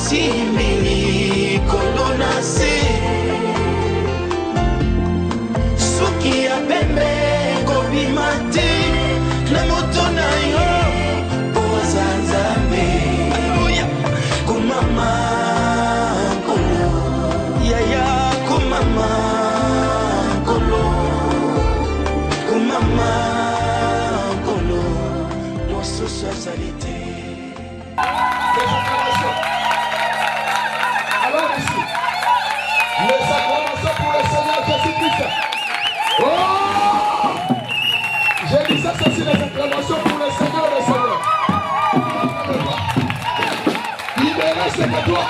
Simili kolonase Suki ya bembe kobimate Na motona yo Poza nzambe Kumama kolo Yaya kumama kolo Kumama kolo Mosusu salite Alors ici, les acclamations pour le Seigneur Jésus-Christ. Oh! J'ai dit ça, c'est les acclamations pour le Seigneur le Seigneur. Il ne reste que toi.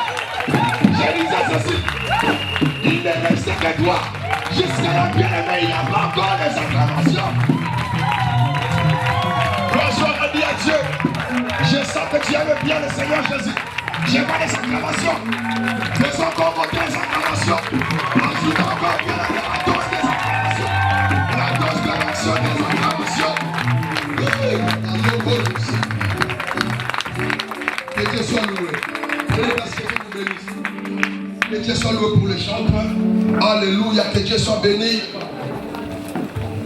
J'ai dit ça, ceci. Il ne reste que toi. Jusqu'à la bien-aimé, il n'y a pas encore des acclamations. Gloire soit dit à Dieu. Je sens que tu aimes bien le Seigneur Jésus. J'ai pas des acclamations. Fais encore monter les acclamations. Ajoute encore bien la dose des acclamations. La dose de l'action des acclamations. Que Dieu soit loué. Venez parce que Dieu vous bénisse. Que Dieu soit loué pour les chantres. Alléluia. Que Dieu soit béni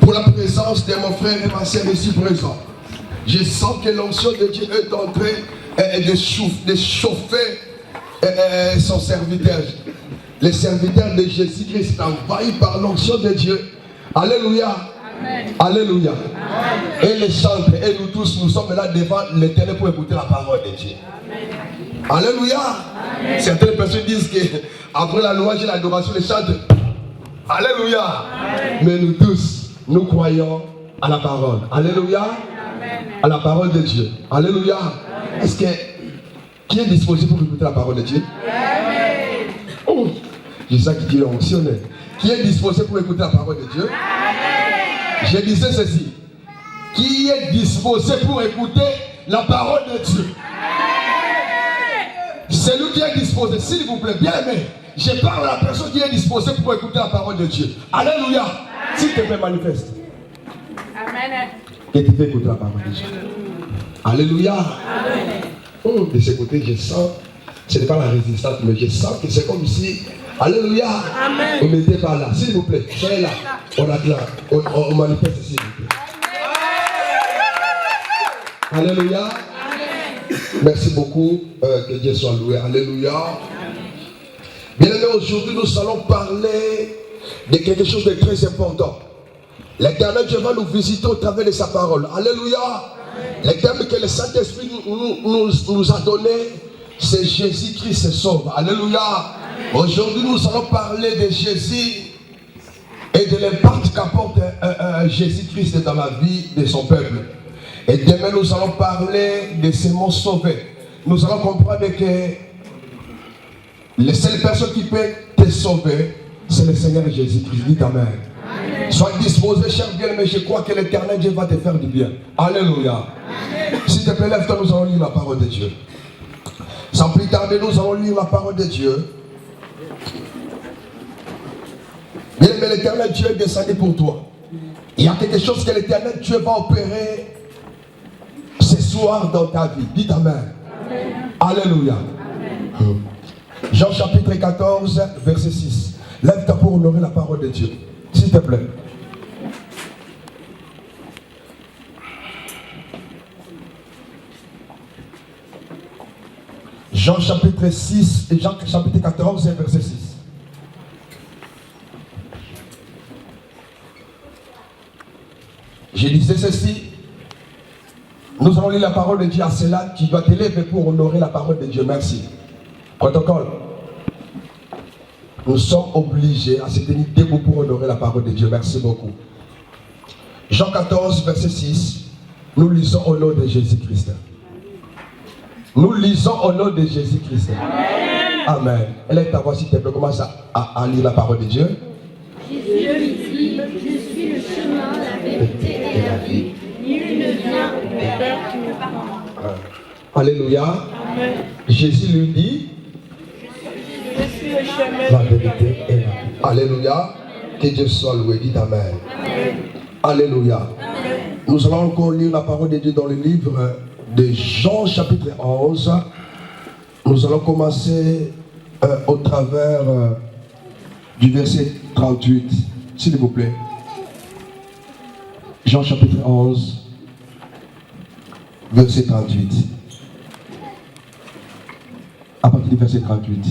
pour la présence de mon frère et ma sœur ici présents. Je sens que l'onction de Dieu est en train de chauffer son serviteur. Les serviteurs de Jésus-Christ envahis par l'onction de Dieu. Alléluia. Amen. Alléluia. Amen. Et les chantres, et nous tous, nous sommes là devant l'Éternel pour écouter la parole de Dieu. Amen. Alléluia. Amen. Certaines personnes disent qu'après la louange et l'adoration, les chantres. Alléluia. Amen. Mais nous tous, nous croyons à la parole. Alléluia. À la parole de Dieu. Alléluia. Est-ce que qui est disposé pour écouter la parole de Dieu? Amen. Oh, je sais qui est onctionné. Qui est disposé pour écouter la parole de Dieu? Amen. Je disais ceci. Qui est disposé pour écouter la parole de Dieu? Amen. Celui qui est disposé, s'il vous plaît, bien aimé. Je parle à la personne qui est disposée pour écouter la parole de Dieu. Alléluia. S'il te plaît, manifeste. Amen. Et tu fais écouter la parole de Dieu. Alléluia. Amen. Oh, de ce côté, je sens, ce n'est pas la résistance, mais je sens que c'est comme si, alléluia, amen. On n'était pas là. S'il vous plaît, soyez là. On acclame, on manifeste, s'il vous plaît. Amen. Alléluia. Amen. Merci beaucoup, que Dieu soit loué. Alléluia. Bien aimé, aujourd'hui, nous allons parler de quelque chose de très important. L'Éternel Dieu va nous visiter au travers de sa parole. Alléluia. Le terme que le Saint-Esprit nous a donné, c'est Jésus-Christ sauve. Alléluia. Aujourd'hui, nous allons parler de Jésus et de l'impact qu'apporte Jésus-Christ dans la vie de son peuple. Et demain, nous allons parler de ces mots sauvés. Nous allons comprendre que la seule personne qui peut te sauver, c'est le Seigneur Jésus-Christ. Dites Amen. Sois disposé, cher bien-aimé, je crois que l'Éternel Dieu va te faire du bien. Alléluia. S'il te plaît, lève-toi, nous allons lire la parole de Dieu. Sans plus tarder, nous allons lire la parole de Dieu. Bien-aimé, l'Éternel Dieu est descendu pour toi. Il y a quelque chose que l'Éternel Dieu va opérer ce soir dans ta vie. Dites Amen. Alléluia. Amen. Jean chapitre 14, verset 6. Lève-toi pour honorer la parole de Dieu. S'il te plaît. Jean chapitre 6 et Jean chapitre 14 et verset 6. Je disais ceci. Nous allons lire la parole de Dieu à cela. Tu dois te lever pour honorer la parole de Dieu. Merci. Protocole. Nous sommes obligés à se tenir debout pour honorer la parole de Dieu. Merci beaucoup. Jean 14, verset 6. Nous lisons au nom de Jésus-Christ. Nous lisons au nom de Jésus-Christ. Amen. Amen. Élève ta voix s'il te plaît. Commence à lire la parole de Dieu. Jésus dit, je suis le chemin, la vérité et la vie. Nul ne vient au Père que par moi. Alléluia. Amen. Jésus lui dit, je suis le chemin, la vérité et la vie. Alléluia. Que Dieu soit loué. Dites Amen. Amen. Alléluia. Amen. Nous allons encore lire la parole de Dieu dans le livre de Jean chapitre 11. Nous allons commencer au travers du verset 38, s'il vous plaît. Jean chapitre 11, verset 38. À partir du verset 38.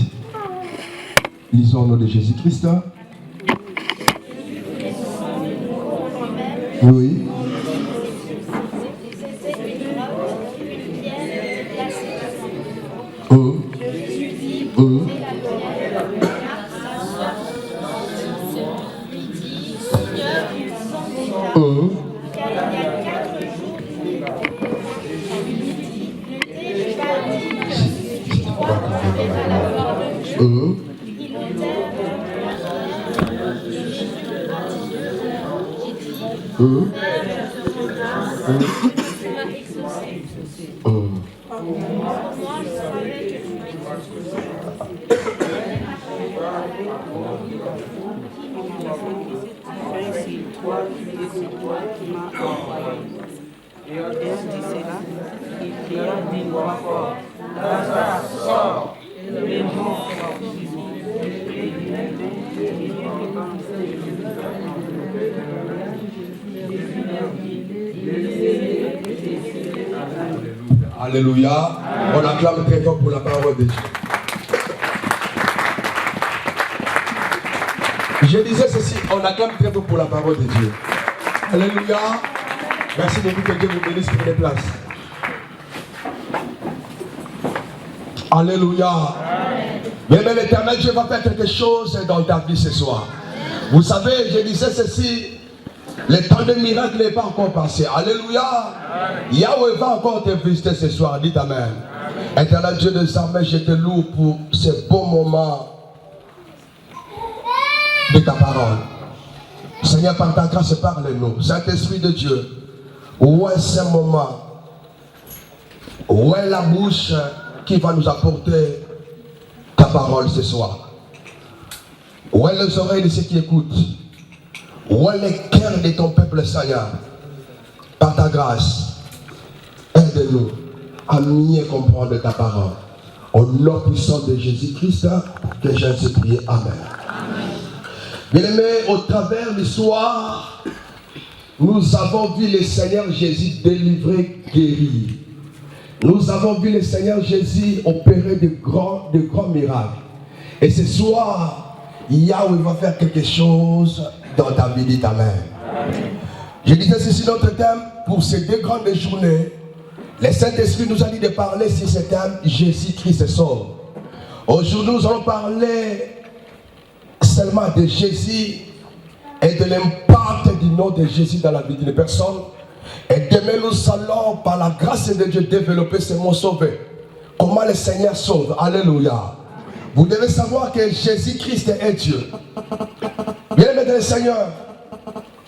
Lisons au nom de Jésus-Christ. Oui. Alléluia. On acclame très fort pour la parole de Dieu. Je disais ceci, on acclame très fort pour la parole de Dieu. Alléluia. Merci beaucoup, que Dieu vous bénisse pour les places. Alléluia. Mais l'Éternel, Dieu va faire quelque chose dans ta vie ce soir. Vous savez, je disais ceci, le temps de miracle n'est pas encore passé. Alléluia. Yahweh va encore te visiter ce soir. Dites Amen. Éternel Dieu des armées, je te loue pour ce beau moment de ta parole. Seigneur, par ta grâce, parle-nous. Saint-Esprit de Dieu, où est ce moment? Où est la bouche qui va nous apporter ta parole ce soir? Où est les oreilles de ceux qui écoutent? Où est le cœur de ton peuple, Seigneur? Par ta grâce, aide-nous à mieux comprendre ta parole. Au nom puissant de Jésus-Christ, que j'ai ainsi prié. Amen. Bien-aimés, au travers de l'histoire, nous avons vu le Seigneur Jésus délivrer, guérir. Nous avons vu le Seigneur Jésus opérer de grands miracles. Et ce soir, Yahweh va faire quelque chose dans ta vie. Dites Amen. Je disais ceci, notre thème pour ces 2 grandes journées. Le Saint-Esprit nous a dit de parler sur ce thème, Jésus-Christ sauve. Aujourd'hui, nous allons parler seulement de Jésus et de l'impact du nom de Jésus dans la vie d'une personne. Et demain, nous allons, par la grâce de Dieu, développer ce mot sauver. Comment le Seigneur sauve. Alléluia. Vous devez savoir que Jésus-Christ est Dieu. Bien-aimé dans le Seigneur,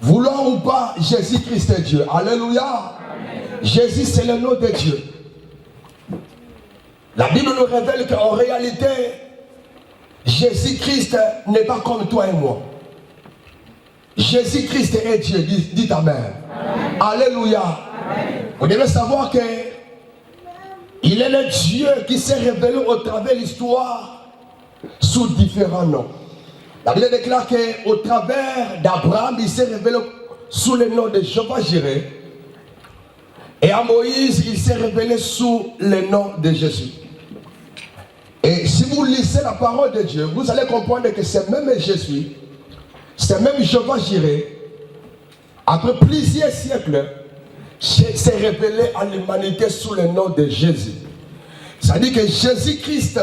voulant ou pas, Jésus-Christ est Dieu. Alléluia. Amen. Jésus, c'est le nom de Dieu. La Bible nous révèle qu'en réalité, Jésus-Christ n'est pas comme toi et moi. Jésus-Christ est Dieu. Dites Amen. Amen. Alléluia. Amen. Vous devez savoir que il est le Dieu qui s'est révélé au travers de l'histoire sous différents noms. La Bible déclare qu'au travers d'Abraham, il s'est révélé sous le nom de Jéhovah Jireh. Et à Moïse, il s'est révélé sous le nom de Jésus. Et si vous lisez la parole de Dieu, vous allez comprendre que c'est même Jésus, c'est même Jéhovah Jireh, après plusieurs siècles, s'est révélé à l'humanité sous le nom de Jésus. C'est-à-dire que Jésus-Christ,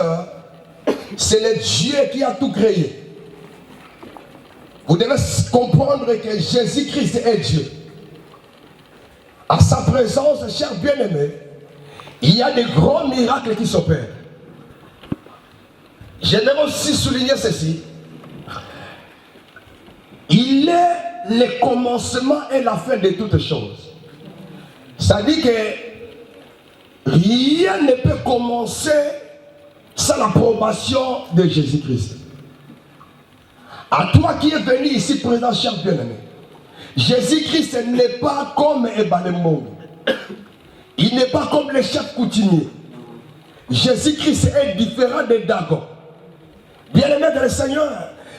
c'est le Dieu qui a tout créé. Vous devez comprendre que Jésus-Christ est Dieu. À sa présence, chers bien-aimés, il y a des grands miracles qui s'opèrent. J'aimerais aussi souligner ceci. Il est le commencement et la fin de toutes choses. C'est-à-dire que rien ne peut commencer sans l'approbation de Jésus-Christ. À toi qui es venu ici présent, cher bien-aimé, Jésus-Christ n'est pas comme Ebalemo. Il n'est pas comme les chefs coutumiers. Jésus-Christ est différent des Dagon. Bien-aimé dans le Seigneur,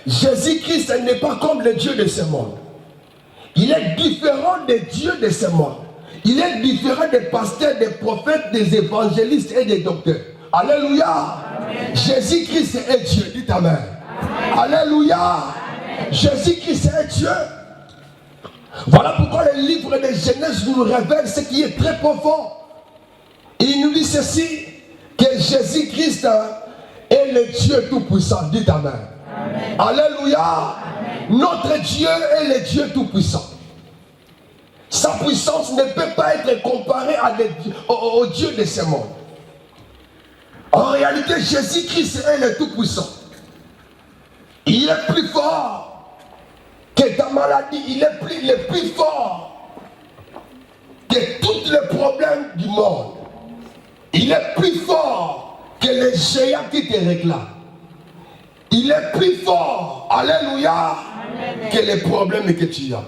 Jésus-Christ n'est pas comme le Dieu de ce monde. Il est différent des dieux de ce monde. Il est différent des pasteurs, des prophètes, des évangélistes et des docteurs. Alléluia. Jésus-Christ est Dieu. Dites Amen. Alléluia. Jésus-Christ est Dieu. Voilà pourquoi le livre de Genèse nous révèle ce qui est très profond. Il nous dit ceci, que Jésus-Christ est le Dieu Tout-Puissant. Dites Amen. Alléluia. Notre Dieu est le Dieu Tout-Puissant. Sa puissance ne peut pas être comparée au Dieu de ce monde. En réalité, Jésus-Christ est le Tout-Puissant. Il est plus fort que ta maladie. Il est le plus fort que tous les problèmes du monde. Il est plus fort que les géants qui te réclament. Il est plus fort, alléluia, que les problèmes que tu as.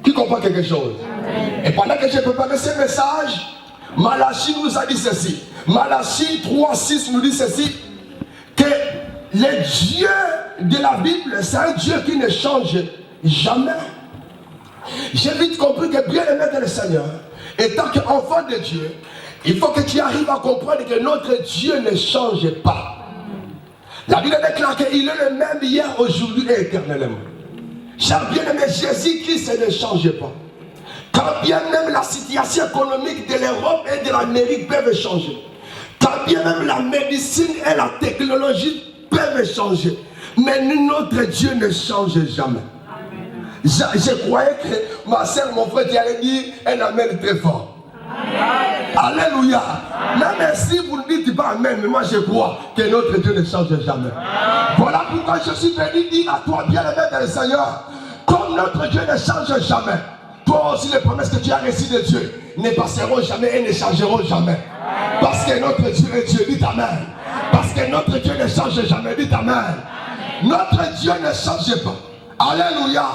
Qui comprend quelque chose? Amen. Et pendant que j'ai préparé ce message, Malachie nous a dit ceci. Malachie 3:6 nous dit ceci, que le Dieu de la Bible, c'est un Dieu qui ne change jamais. J'ai vite compris que bien aimé dans le Seigneur, étant qu'enfant de Dieu, il faut que tu arrives à comprendre que notre Dieu ne change pas. La Bible déclare qu'il est le même hier, aujourd'hui et éternellement. Cher bien-aimé, Jésus-Christ ne change pas. Quand bien même la situation économique de l'Europe et de l'Amérique peuvent changer, quand bien même la médecine et la technologie peuvent changer, mais notre Dieu ne change jamais. Je croyais que ma soeur, mon frère, tu allais dire un amen très fort. Amen. Alléluia. Même si vous ne dites pas amen, mais moi je crois que notre Dieu ne change jamais. Voilà pourquoi je suis venu dire à toi, bien-aimé dans le Seigneur, comme notre Dieu ne change jamais, toi aussi les promesses que tu as reçues de Dieu ne passeront jamais et ne changeront jamais. Parce que notre Dieu est Dieu, dites amen. Parce que notre Dieu ne change jamais, dites amen. Notre Dieu ne change pas. Alléluia.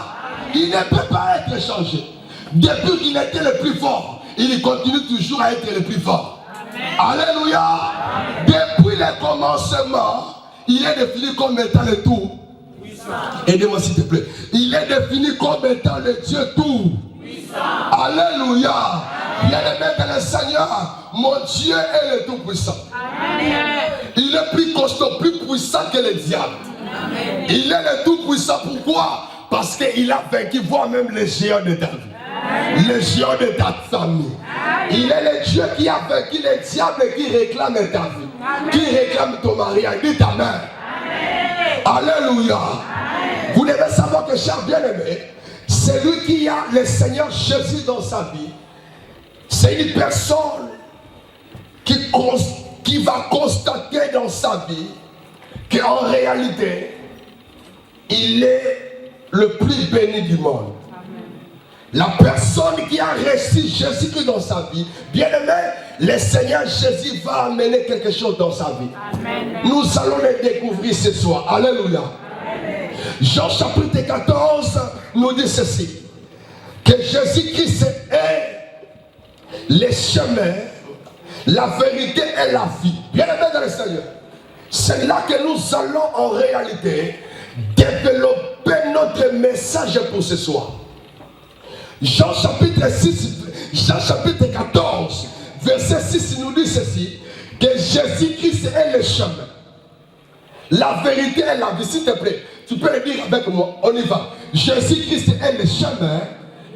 Il ne peut pas être changé. Depuis qu'il était le plus fort, il continue toujours à être le plus fort. Amen. Alléluia. Amen. Depuis le commencement, il est défini comme étant le tout. Aidez-moi s'il te plaît. Il est défini comme étant le Dieu tout. Alléluia. Bien-aimé dans le Seigneur, mon Dieu est le tout puissant. Il est plus costaud, plus puissant que le diable. Amen. Il est le tout puissant. Pourquoi? Parce qu'il a vaincu, voire même les géants de ta vie. Les géants de ta famille. Il est le Dieu qui a vaincu les diables qui réclament ta vie. Qui réclame ton mariage. Dites amen. Alléluia. Vous devez savoir que, cher bien-aimé, celui qui a le Seigneur Jésus dans sa vie, c'est une personne qui va constater dans sa vie qu'en réalité, il est le plus béni du monde. La personne qui a reçu Jésus-Christ dans sa vie, bien aimé, le Seigneur Jésus va amener quelque chose dans sa vie. Amen. Nous allons le découvrir ce soir. Alléluia. Amen. Jean chapitre 14 nous dit ceci, que Jésus-Christ est le chemin, la vérité et la vie. Bien aimé dans le Seigneur, c'est là que nous allons en réalité développer notre message pour ce soir. Jean chapitre 14, verset 6 nous dit ceci, que Jésus-Christ est le chemin, la vérité et la vie. S'il te plaît, tu peux le dire avec moi, on y va. Jésus-Christ est le chemin,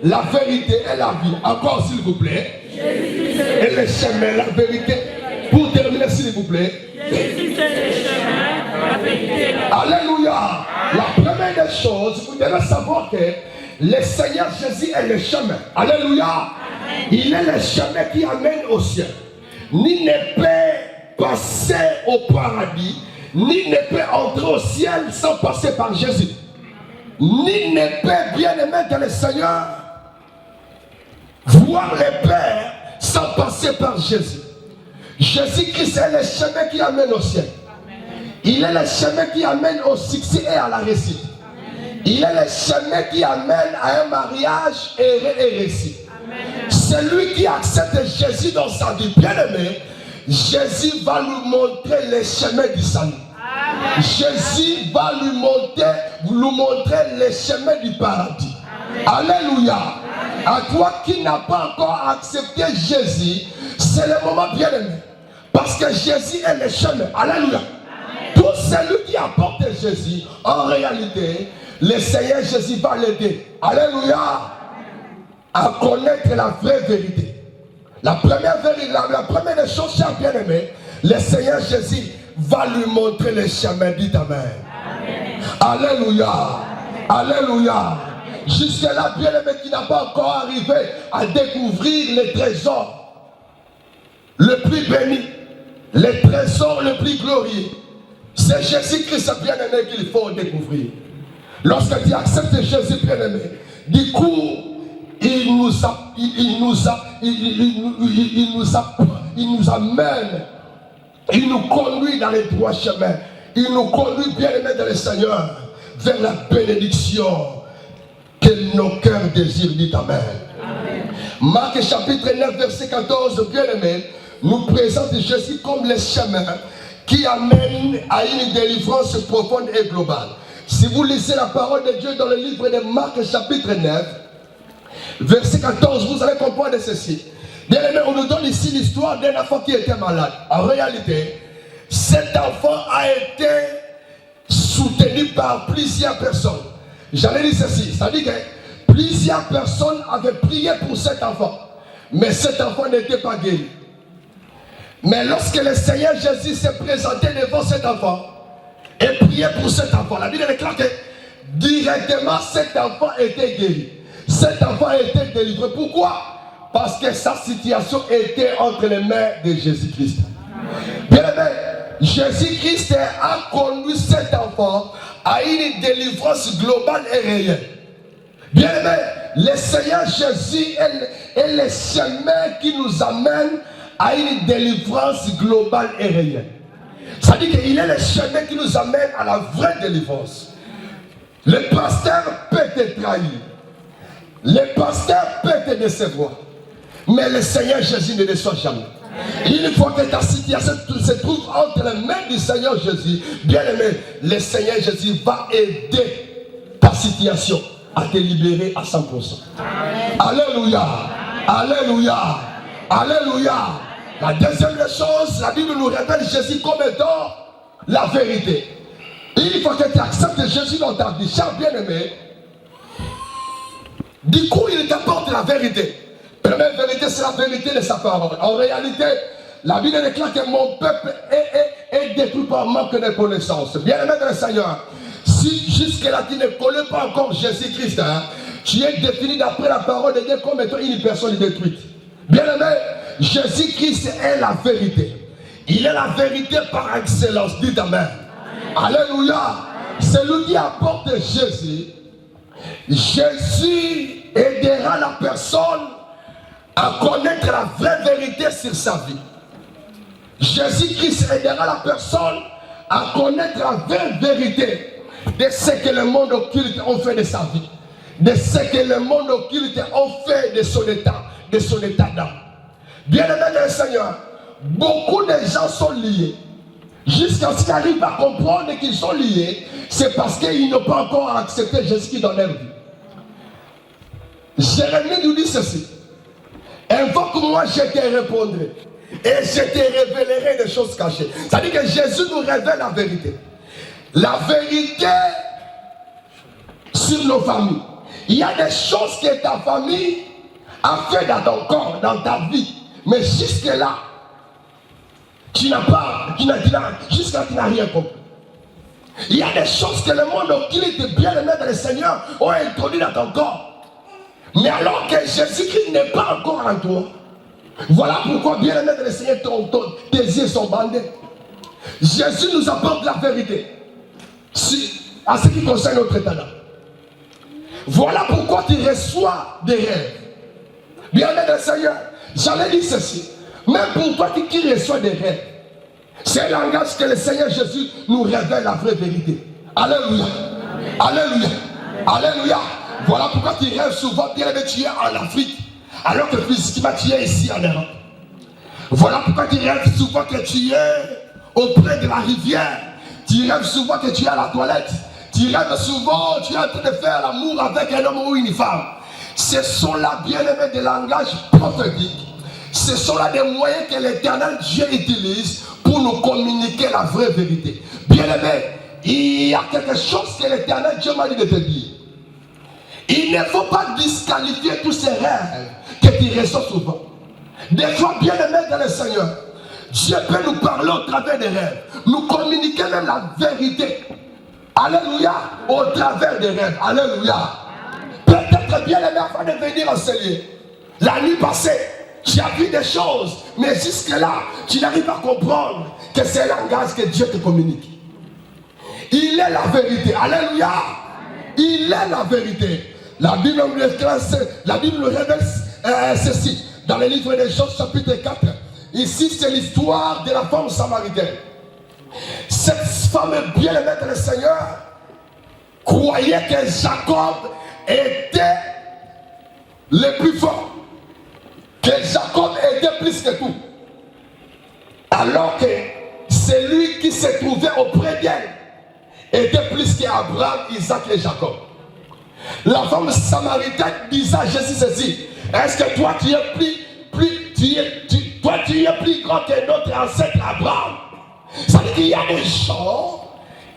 la vérité et la vie. Encore s'il vous plaît. Jésus-Christ est le chemin, la vérité. Pour terminer s'il vous plaît. Jésus-Christ est le chemin, la vérité et la vie. Alléluia. La première des choses, vous devez savoir que le Seigneur Jésus est le chemin. Alléluia. Amen. Il est le chemin qui amène au ciel. Ni ne peut passer au paradis, ni ne peut entrer au ciel sans passer par Jésus. Ni ne peut, bien aimé dans le Seigneur, voir le Père sans passer par Jésus. Jésus-Christ est le chemin qui amène au ciel. Il est le chemin qui amène au succès et à la réussite. Il est le chemin qui amène à un mariage heureux et réussi. Celui qui accepte Jésus dans sa vie, bien aimé, Jésus va nous montrer les chemins du salut. Jésus va nous montrer les chemins du paradis. Alléluia. À toi qui n'as pas encore accepté Jésus, c'est le moment bien aimé. Parce que Jésus est le chemin. Alléluia. Tout celui qui apporte Jésus, en réalité, le Seigneur Jésus va l'aider. Alléluia. À connaître la vraie vérité. La première des choses, chers bien-aimés, le Seigneur Jésus va lui montrer le chemin. Dites Amen. Alléluia. Alléluia. Jusque-là, bien-aimé qui n'a pas encore arrivé à découvrir les trésors le plus béni, les trésors le plus glorieux. C'est Jésus-Christ bien-aimé qu'il faut découvrir. Lorsque tu acceptes Jésus bien-aimé, du coup, il nous amène, il nous conduit dans les droits chemins. Il nous conduit bien-aimé dans le Seigneur vers la bénédiction que nos cœurs désirent. Dit Amen. Marc chapitre 9 verset 14, bien-aimé, nous présente Jésus comme le chemin qui amène à une délivrance profonde et globale. Si vous lisez la parole de Dieu dans le livre de Marc chapitre 9, verset 14, vous allez comprendre ceci. Bien-aimé, on nous donne ici l'histoire d'un enfant qui était malade. En réalité, cet enfant a été soutenu par plusieurs personnes. J'allais dire ceci, c'est-à-dire que plusieurs personnes avaient prié pour cet enfant, mais cet enfant n'était pas guéri. Mais lorsque le Seigneur Jésus s'est présenté devant cet enfant et prié pour cet enfant, la Bible déclare que directement cet enfant était guéri. Cet enfant était délivré. Pourquoi? Parce que sa situation était entre les mains de Jésus-Christ. Bien-aimé, Jésus-Christ a conduit cet enfant à une délivrance globale et réelle. Bien-aimé, le Seigneur Jésus est le chemin qui nous amène à une délivrance globale et réelle. C'est-à-dire qu'il est le chemin qui nous amène à la vraie délivrance. Le pasteur peut te trahir. Le pasteur peut te décevoir. Mais le Seigneur Jésus ne déçoit jamais. Une fois que ta situation se trouve entre les mains du Seigneur Jésus, bien aimé, le Seigneur Jésus va aider ta situation à te libérer à 100%. Alléluia. Alléluia. Alléluia. La deuxième chose, la Bible nous révèle Jésus comme étant la vérité. Une fois que tu acceptes Jésus dans ta vie, cher bien-aimé, du coup il t'apporte la vérité. La première vérité, c'est la vérité de sa parole. En réalité, la Bible déclare que mon peuple est détruit par manque de connaissance. Bien-aimé dans le Seigneur, si jusque-là tu ne connais pas encore Jésus-Christ, tu es défini d'après la parole de Dieu comme étant une personne détruite. Bien-aimé, Jésus-Christ est la vérité. Il est la vérité par excellence. Dites Amen. Alléluia. Celui qui apporte Jésus, Jésus aidera la personne à connaître la vraie vérité sur sa vie. Jésus-Christ aidera la personne à connaître la vraie vérité de ce que le monde occulte a fait de sa vie, de ce que le monde occulte a fait de son état d'âme. Bien-aimé dans le Seigneur, beaucoup de gens sont liés. Jusqu'à ce qu'ils arrivent à comprendre qu'ils sont liés, c'est parce qu'ils n'ont pas encore accepté Jésus dans leur vie. Jérémie nous dit ceci: invoque-moi, je te répondrai et je te révélerai des choses cachées. C'est-à-dire que Jésus nous révèle la vérité. La vérité sur nos familles. Il y a des choses que ta famille a fait dans ton corps, dans ta vie. Mais jusque-là, tu n'as rien compris. Il y a des choses que le monde occulte, bien aimé dans le Seigneur, ont introduit dans ton corps. Mais alors que Jésus-Christ n'est pas encore en toi, voilà pourquoi, bien aimé dans le Seigneur, tes yeux sont bandés. Jésus nous apporte la vérité à ce qui concerne notre état d'âme. Voilà pourquoi tu reçois des rêves. Bien aimé dans le Seigneur, j'allais dire ceci. Même pour toi qui reçois des rêves, c'est un langage que le Seigneur Jésus nous révèle la vraie vérité. Alléluia. Alléluia. Alléluia. Voilà pourquoi tu rêves souvent, bien aimé, tu es en Afrique, alors que physiquement tu es ici en Europe. Voilà pourquoi tu rêves souvent que tu es auprès de la rivière. Tu rêves souvent que tu es à la toilette. Tu rêves souvent que tu es en train de faire l'amour avec un homme ou une femme. Ce sont là, bien-aimés, des langages prophétiques. Ce sont là des moyens que l'Éternel Dieu utilise pour nous communiquer la vraie vérité. Bien-aimés, il y a quelque chose que l'Éternel Dieu m'a dit de te dire. Il ne faut pas disqualifier tous ces rêves que tu reçois souvent. Des fois, bien-aimés dans le Seigneur, Dieu peut nous parler au travers des rêves, nous communiquer même la vérité. Alléluia, au travers des rêves. Alléluia. Peut-être bien-aimé avant de venir enseigner. La nuit passée, tu as vu des choses, mais jusque-là, tu n'arrives pas à comprendre que c'est un langage que Dieu te communique. Il est la vérité. Alléluia. Il est la vérité. La Bible nous révèle ceci. Dans le livre de Jean chapitre 4. Ici, c'est l'histoire de la femme samaritaine. Cette femme bien-aimée de le Seigneur croyait que Jacob était le plus fort. Que Jacob était plus que tout. Alors que celui qui se trouvait auprès d'elle était plus qu'Abraham, Isaac et Jacob. La femme samaritaine disait à Jésus ceci: est-ce que toi tu es plus grand que notre ancêtre Abraham? Ça veut dire qu'il y a des gens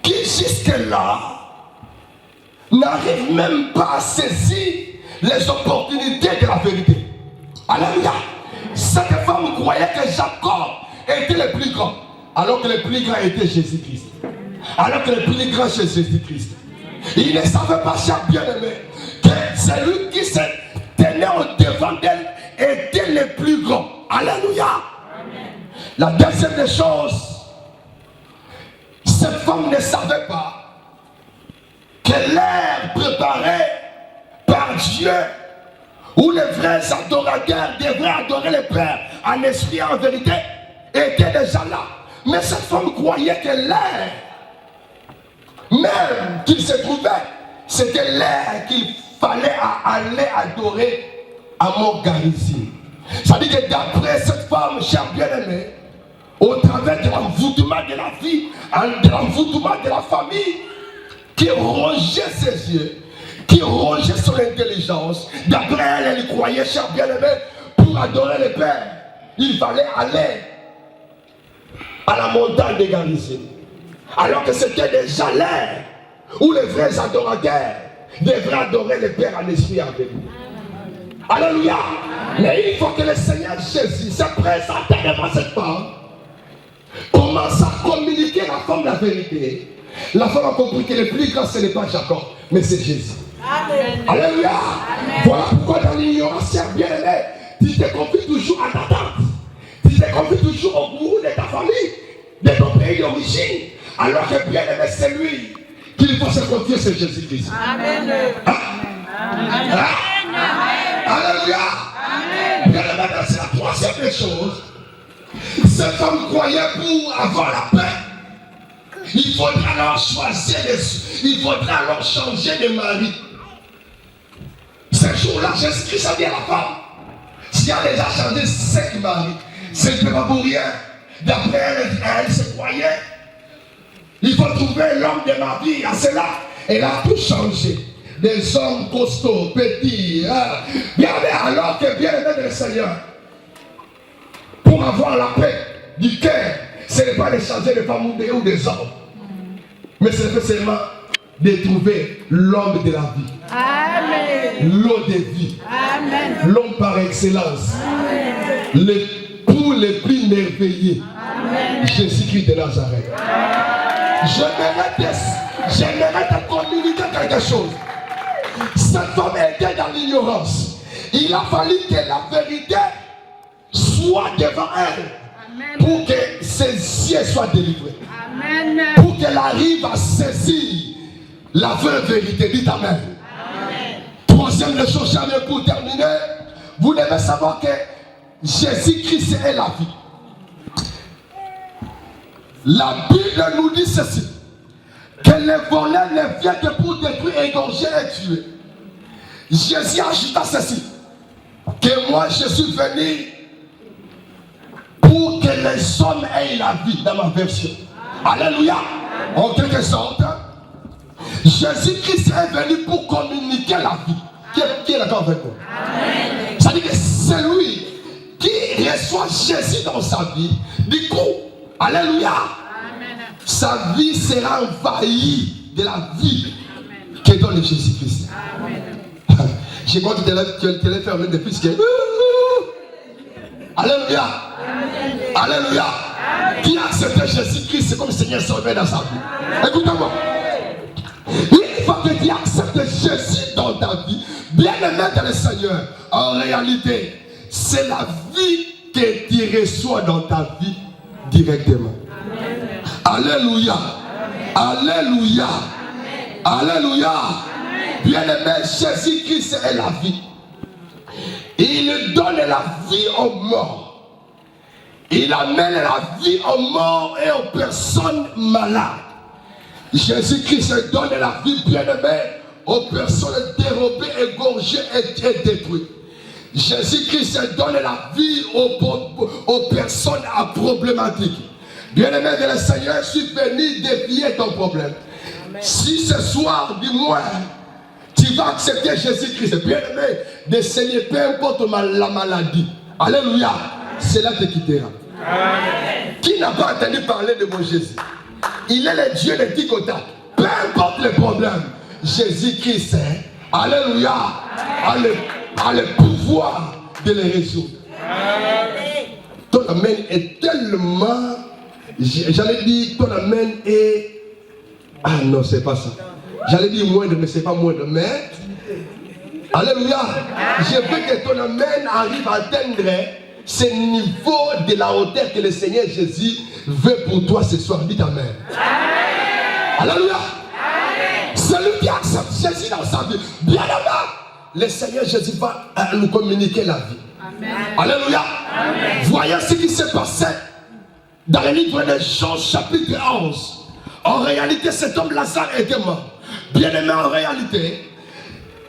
qui jusque-là n'arrivent même pas à saisir les opportunités de la vérité. Alléluia. Cette femme croyait que Jacob était le plus grand, alors que le plus grand était Jésus-Christ. Alors que le plus grand c'est Jésus-Christ. Il ne savait pas, cher bien-aimé, que celui qui se tenait au devant d'elle était le plus grand. Alléluia. Amen. La deuxième des choses, cette femme ne savait pas que l'ère préparée par Dieu, où les vrais adorateurs devraient adorer le Père en esprit et en vérité, était déjà là. Mais cette femme croyait que l'ère même qu'il se trouvait, c'était l'ère qu'il fallait aller adorer à Mont-Garizim. Ça veut dire que d'après cette femme, chère bien-aimée, au travers de l'envoûtement de la vie, de l'envoûtement de la famille, qui rongeait ses yeux, qui rongeait son intelligence, d'après elle, elle croyait, chère bien-aimée, pour adorer le Père, il fallait aller à la montagne de Garizim. Alors que c'était déjà l'ère où les vrais adorateurs devraient adorer le Père en esprit et en vérité. Alléluia. Mais il faut que le Seigneur Jésus se présente devant cette femme, commence à communiquer la forme de la vérité. La femme a compris que le plus grand ce n'est pas Jacob, mais c'est Jésus. Amen. Alléluia. Amen. Voilà pourquoi dans l'ignorance, bien-aimé, tu te confies toujours à ta tante. Tu te confies toujours au gourou de ta famille, de ton pays d'origine. Alors que bien-aimé, c'est lui qu'il faut se confier, c'est Jésus-Christ. Amen. Amen. Alléluia. Bien-aimé, c'est la troisième des choses. Cette femme croyait pour avoir la paix, il faudra alors choisir, il faudra alors changer de mari. Ce jour-là, Jésus-Christ a dit à la femme: si elle a déjà changé 5 maris, ce n'est pas pour rien. D'après elle se croyait. Il faut trouver l'homme de ma vie. À cela, elle a tout changé. Des hommes costauds, petits. Bien, alors que bien aimé le Seigneur, pour avoir la paix du cœur, ce n'est pas de changer de femme ou des hommes, mais c'est seulement de trouver l'homme de la vie. Amen. L'eau de vie. Amen. L'homme par excellence. Amen. L'époux le plus merveilleux. Jésus-Christ de Nazareth. J'aimerais te communiquer quelque chose. Cette femme était dans l'ignorance. Il a fallu que la vérité soit devant elle. Amen. Pour que ses yeux soient délivrés. Amen. Pour qu'elle arrive à saisir la vraie vérité. Dites Amen. Amen. Troisième des choses, jamais pour terminer, vous devez savoir que Jésus-Christ est la vie. La Bible nous dit ceci: que les voleurs ne viennent que pour détruire, égorger et tuer. Jésus ajouta ceci: que moi je suis venu pour les hommes aient la vie dans ma version. Alléluia. En quelque sorte, Jésus-Christ est venu pour communiquer la vie. Qui est d'accord avec nous? Ça veut dire que c'est lui qui reçoit Jésus dans sa vie. Du coup, alléluia, sa vie sera envahie de la vie que donne Jésus-Christ. Je crois que tu allais faire même depuis ce que... Alléluia. Alléluia. Qui a accepté Jésus-Christ comme Seigneur Sauveur dans sa vie? Écoutez-moi. Une fois que tu acceptes Jésus dans ta vie, bien aimé dans le Seigneur, en réalité, c'est la vie que tu reçois dans ta vie directement. Alléluia. Alléluia. Alléluia. Bien aimé, Jésus-Christ est la vie. Il donne la vie aux morts. Il amène la vie aux morts et aux personnes malades. Jésus-Christ donne la vie, bien aimé, aux personnes dérobées, égorgées et détruites. Jésus-Christ donne la vie aux personnes à problématiques. Bien-aimé de le Seigneur, je suis venu défier ton problème. Amen. Si ce soir, dis-moi, tu vas accepter Jésus-Christ, bien-aimé, de saigner, peu importe la maladie. Alléluia. Cela te quittera. Amen. Qui n'a pas entendu parler de mon Jésus? Il est le Dieu de Ticota. Peu importe les problèmes, Jésus-Christ, alléluia, a le pouvoir de les résoudre. Amen. Ton amen est tellement, j'allais dire, ton amen est, ah non, c'est pas ça. J'allais dire moindre, mais c'est pas moindre, mais, alléluia, je veux que ton amen arrive à atteindre ce niveau de la hauteur que le Seigneur Jésus veut pour toi ce soir. Dis amen. Alléluia. Celui qui accepte Jésus dans sa vie, bien aimé, le Seigneur Jésus va nous communiquer la vie. Amen. Alléluia. Amen. Voyez ce qui s'est passé dans le livre de Jean chapitre 11. En réalité, cet homme Lazare était mort. Bien aimé, en réalité,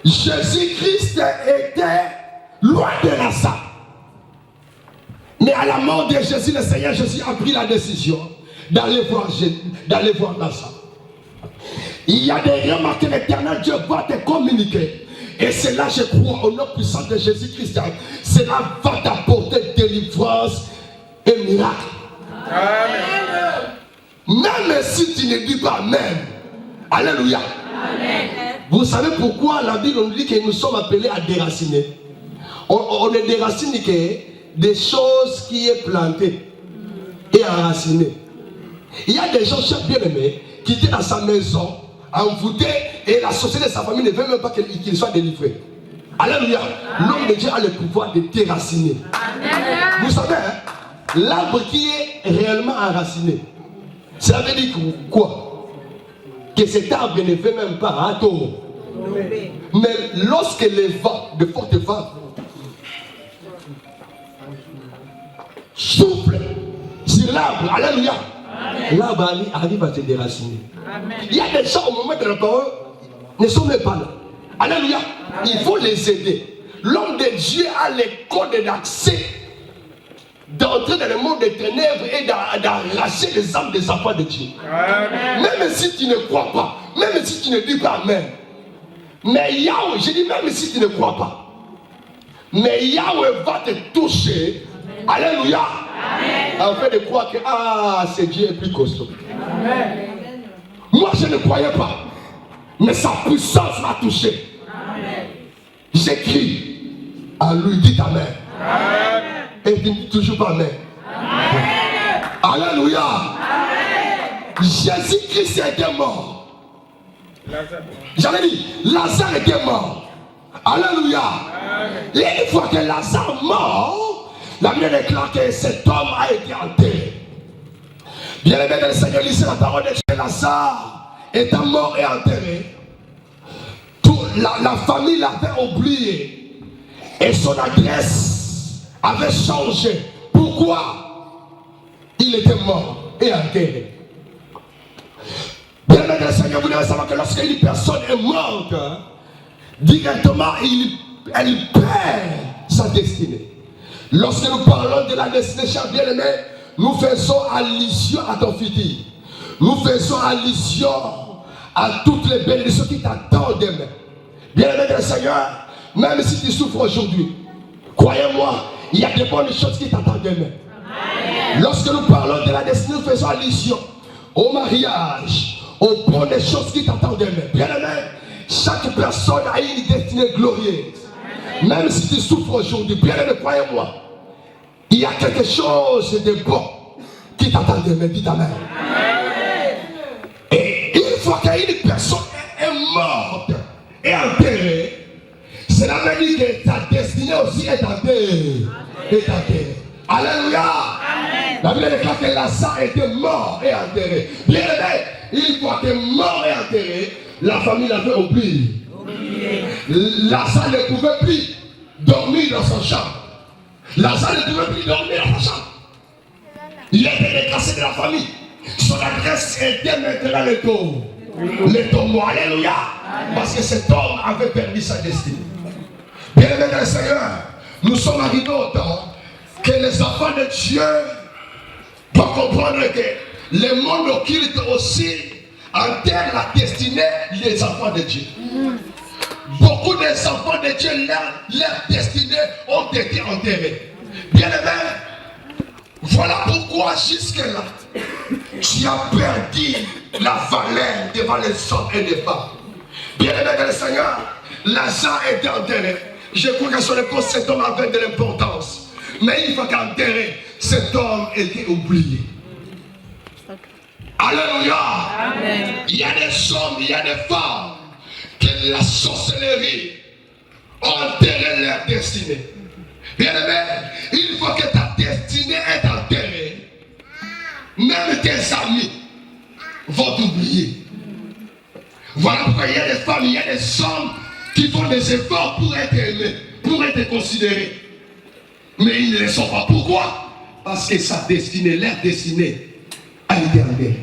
Jésus-Christ était loin de Lazare. Mais à la mort de Jésus, le Seigneur Jésus a pris la décision d'aller voir Lazare. Il y a des remarques que l'Éternel Dieu va te communiquer. Et c'est là, je crois, au nom puissant de Jésus-Christ, cela va t'apporter délivrance et miracle. Amen. Même si tu ne dis pas Amen. Alléluia. Amen. Vous savez pourquoi la Bible nous dit que nous sommes appelés à déraciner. On ne déracine que des choses qui est plantées et enracinées. Il y a des gens, chers bien-aimés, qui étaient dans sa maison, envoûtés, et la société de sa famille ne veut même pas qu'il soit délivré. Alléluia. L'homme de Dieu a le pouvoir de déraciner. Vous savez, l'arbre qui est réellement enraciné, cela veut dire quoi? Que cet arbre ne veut même pas attendre. Mais lorsque les vents, de fortes vents, souffle sur l'arbre, alléluia, l'arbre arrive à se déraciner. Amen. Il y a des gens au moment de la parole ne sont même pas là. Alléluia. Il faut les aider. L'homme de Dieu a les codes d'accès d'entrer dans le monde des ténèbres et d'arracher les âmes des enfants de Dieu. Amen. Même si tu ne crois pas, même si tu ne dis pas Amen, mais Yahweh, je dis même si tu ne crois pas, mais Yahweh va te toucher. Alléluia. En fait de croire que ce Dieu est plus costaud. Amen. Moi je ne croyais pas, mais sa puissance m'a touché. J'écris à lui, dit Amen. Amen. Et il ne dit toujours pas Amen. Amen. Alléluia. Jésus-Christ était mort. J'allais dire, Lazare était mort. Alléluia. Et une fois que Lazare est mort, la Bible déclare que cet homme a été enterré. Bien aimé dans le Seigneur, lisez la parole de Dieu. Lazare étant mort et enterré, la famille l'avait oublié et son adresse avait changé. Pourquoi? Il était mort et enterré. Bien aimé dans le Seigneur, vous devez savoir que lorsqu'une personne est morte, directement elle perd sa destinée. Lorsque nous parlons de la destinée, chers bien-aimés, nous faisons allusion à ton futur. Nous faisons allusion à toutes les bénédictions qui t'attendent demain. Bien-aimé du Seigneur, même si tu souffres aujourd'hui, croyez-moi, il y a de bonnes choses qui t'attendent demain. Lorsque nous parlons de la destinée, nous faisons allusion au mariage, aux bonnes choses qui t'attendent demain. Bien-aimé, chaque personne a une destinée glorieuse. Même si tu souffres aujourd'hui, bien-aimé, croyez-moi, il y a quelque chose de bon qui t'attend demain. Dis amen. Et une fois qu'une personne est morte et enterrée, cela veut dire que ta destinée aussi est enterrée. Alléluia. La Bible déclare que Lazare était mort et enterré. Bien aimé, une fois que mort et enterré, la famille l'avait oublié. Lazare ne pouvait plus dormir dans son chambre. Lazare ne pouvait plus dormir dans sa chambre. Il était déclassé de la famille. Son adresse était maintenant le tombeau. Le tombeau, alléluia. Parce que cet homme avait perdu sa destinée. Bien aimé dans le Seigneur, nous sommes arrivés au temps que les enfants de Dieu doivent comprendre que le monde occulte aussi enterre la destinée des enfants de Dieu. Beaucoup des enfants de Dieu, leur destinée ont été enterrés. Bien aimé, voilà pourquoi jusque-là, tu as perdu la valeur devant les hommes et les femmes. Bien aimé dans le Seigneur, Lazare était enterré. Je crois que sur le coup, cet homme avait de l'importance. Mais une fois qu'enterré, cet homme était oublié. Alléluia. Amen. Il y a des hommes, il y a des femmes que la sorcellerie a enterré leur destinée. Bien aimé, une fois que ta destinée est enterrée, même tes amis vont t'oublier. Voilà pourquoi il y a des femmes, il y a des hommes qui font des efforts pour être aimés, pour être considérés. Mais ils ne le sont pas. Pourquoi? Parce que sa destinée, leur destinée, a été enterrée.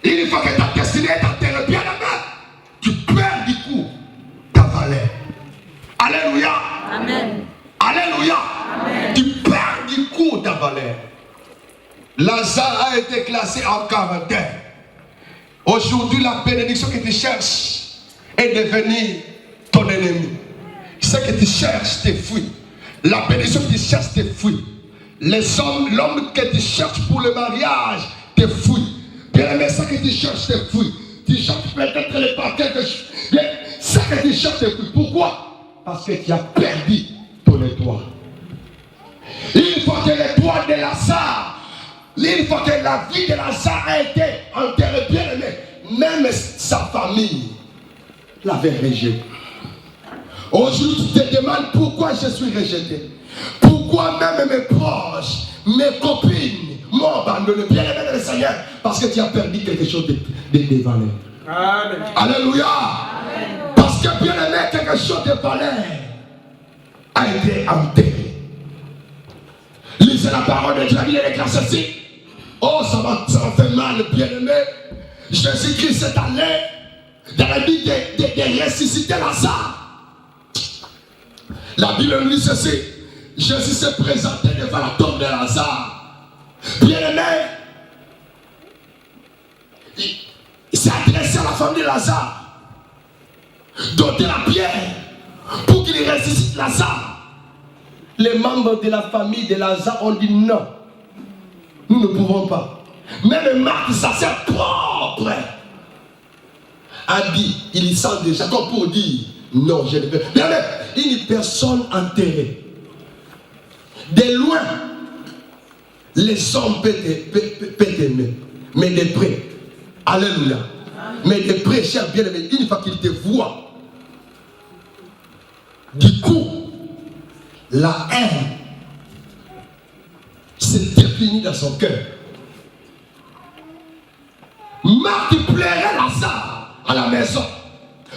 Une fois que ta destinée est enterrée, bien aimé, tu perds du coup ta valeur. Alléluia. Amen. Alléluia. Amen. Tu perds du coup ta valeur. Lazare a été classé en quarantaine. Aujourd'hui, la bénédiction que tu cherches est devenue ton ennemi. Ce que tu cherches te fuit. La bénédiction que tu cherches te fuit. L'homme que tu cherches pour le mariage te fuit. Bien aimé, ce que tu cherches te fuit. Tu cherches peut-être le paquet de ce que tu cherches te fuit. Pourquoi? Parce que tu as perdu ton étoile. Une fois que l'étoile de Lazare, une fois que la vie de Lazare a été enterrée, bien aimé, même sa famille l'avait rejeté. Aujourd'hui, tu te demandes pourquoi je suis rejeté. Pourquoi même mes proches, mes copines m'ont abandonné. Bien aimé dans le Seigneur, parce que tu as perdu quelque chose de valeur. Amen. Alléluia. Amen. Parce que bien aimé, quelque chose de valeur a été enterré. Lisez la parole de Dieu, il est écrit ceci. Oh, ça m'a fait mal, bien aimé. Jésus-Christ cette année, dans la vie de ressusciter Lazare. La Bible nous dit ceci. Jésus s'est présenté devant la tombe de Lazare. Bien aimé, il s'est adressé à la famille de Lazare. Doter la pierre pour qu'il ressuscite Lazare. Les membres de la famille de Lazare ont dit non. Nous ne pouvons pas. Même Marc, sa sœur propre, a dit, il sent déjà comme pour dire non, je ne peux pas. Une personne enterrée. De loin, les hommes peuvent t'aimer, mais de près, alléluia. Mais de près, cher bien-aimé, une fois qu'il te voit, du coup, la haine s'est définie dans son cœur. Marc pleurait Lazare à la maison.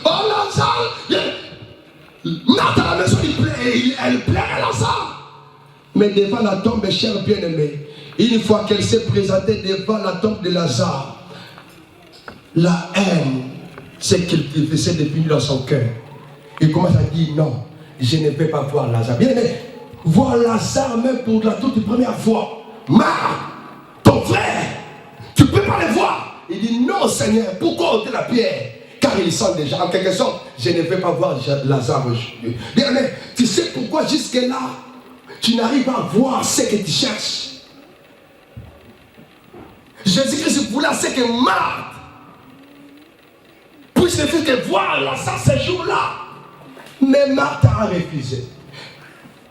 Oh Lazare, Marc à la maison, elle pleurait Lazare. Mais devant la tombe, cher bien-aimé, une fois qu'elle s'est présentée devant la tombe de Lazare, la haine, c'est qu'il s'est défini dans son cœur. Il commence à dire non, je ne vais pas voir Lazare. Bien aimé, voir Lazare même pour la toute première fois, Marthe, ton frère, tu ne peux pas le voir. Il dit non Seigneur, pourquoi ôter la pierre? Car ils sont déjà, en quelque sorte, je ne vais pas voir Lazare aujourd'hui. Bien, mais tu sais pourquoi jusque-là, tu n'arrives pas à voir ce que tu cherches. Jésus-Christ voulait ce que Marthe puisse ne faire que voir Lazare ce jour-là. Mais Marthe a refusé.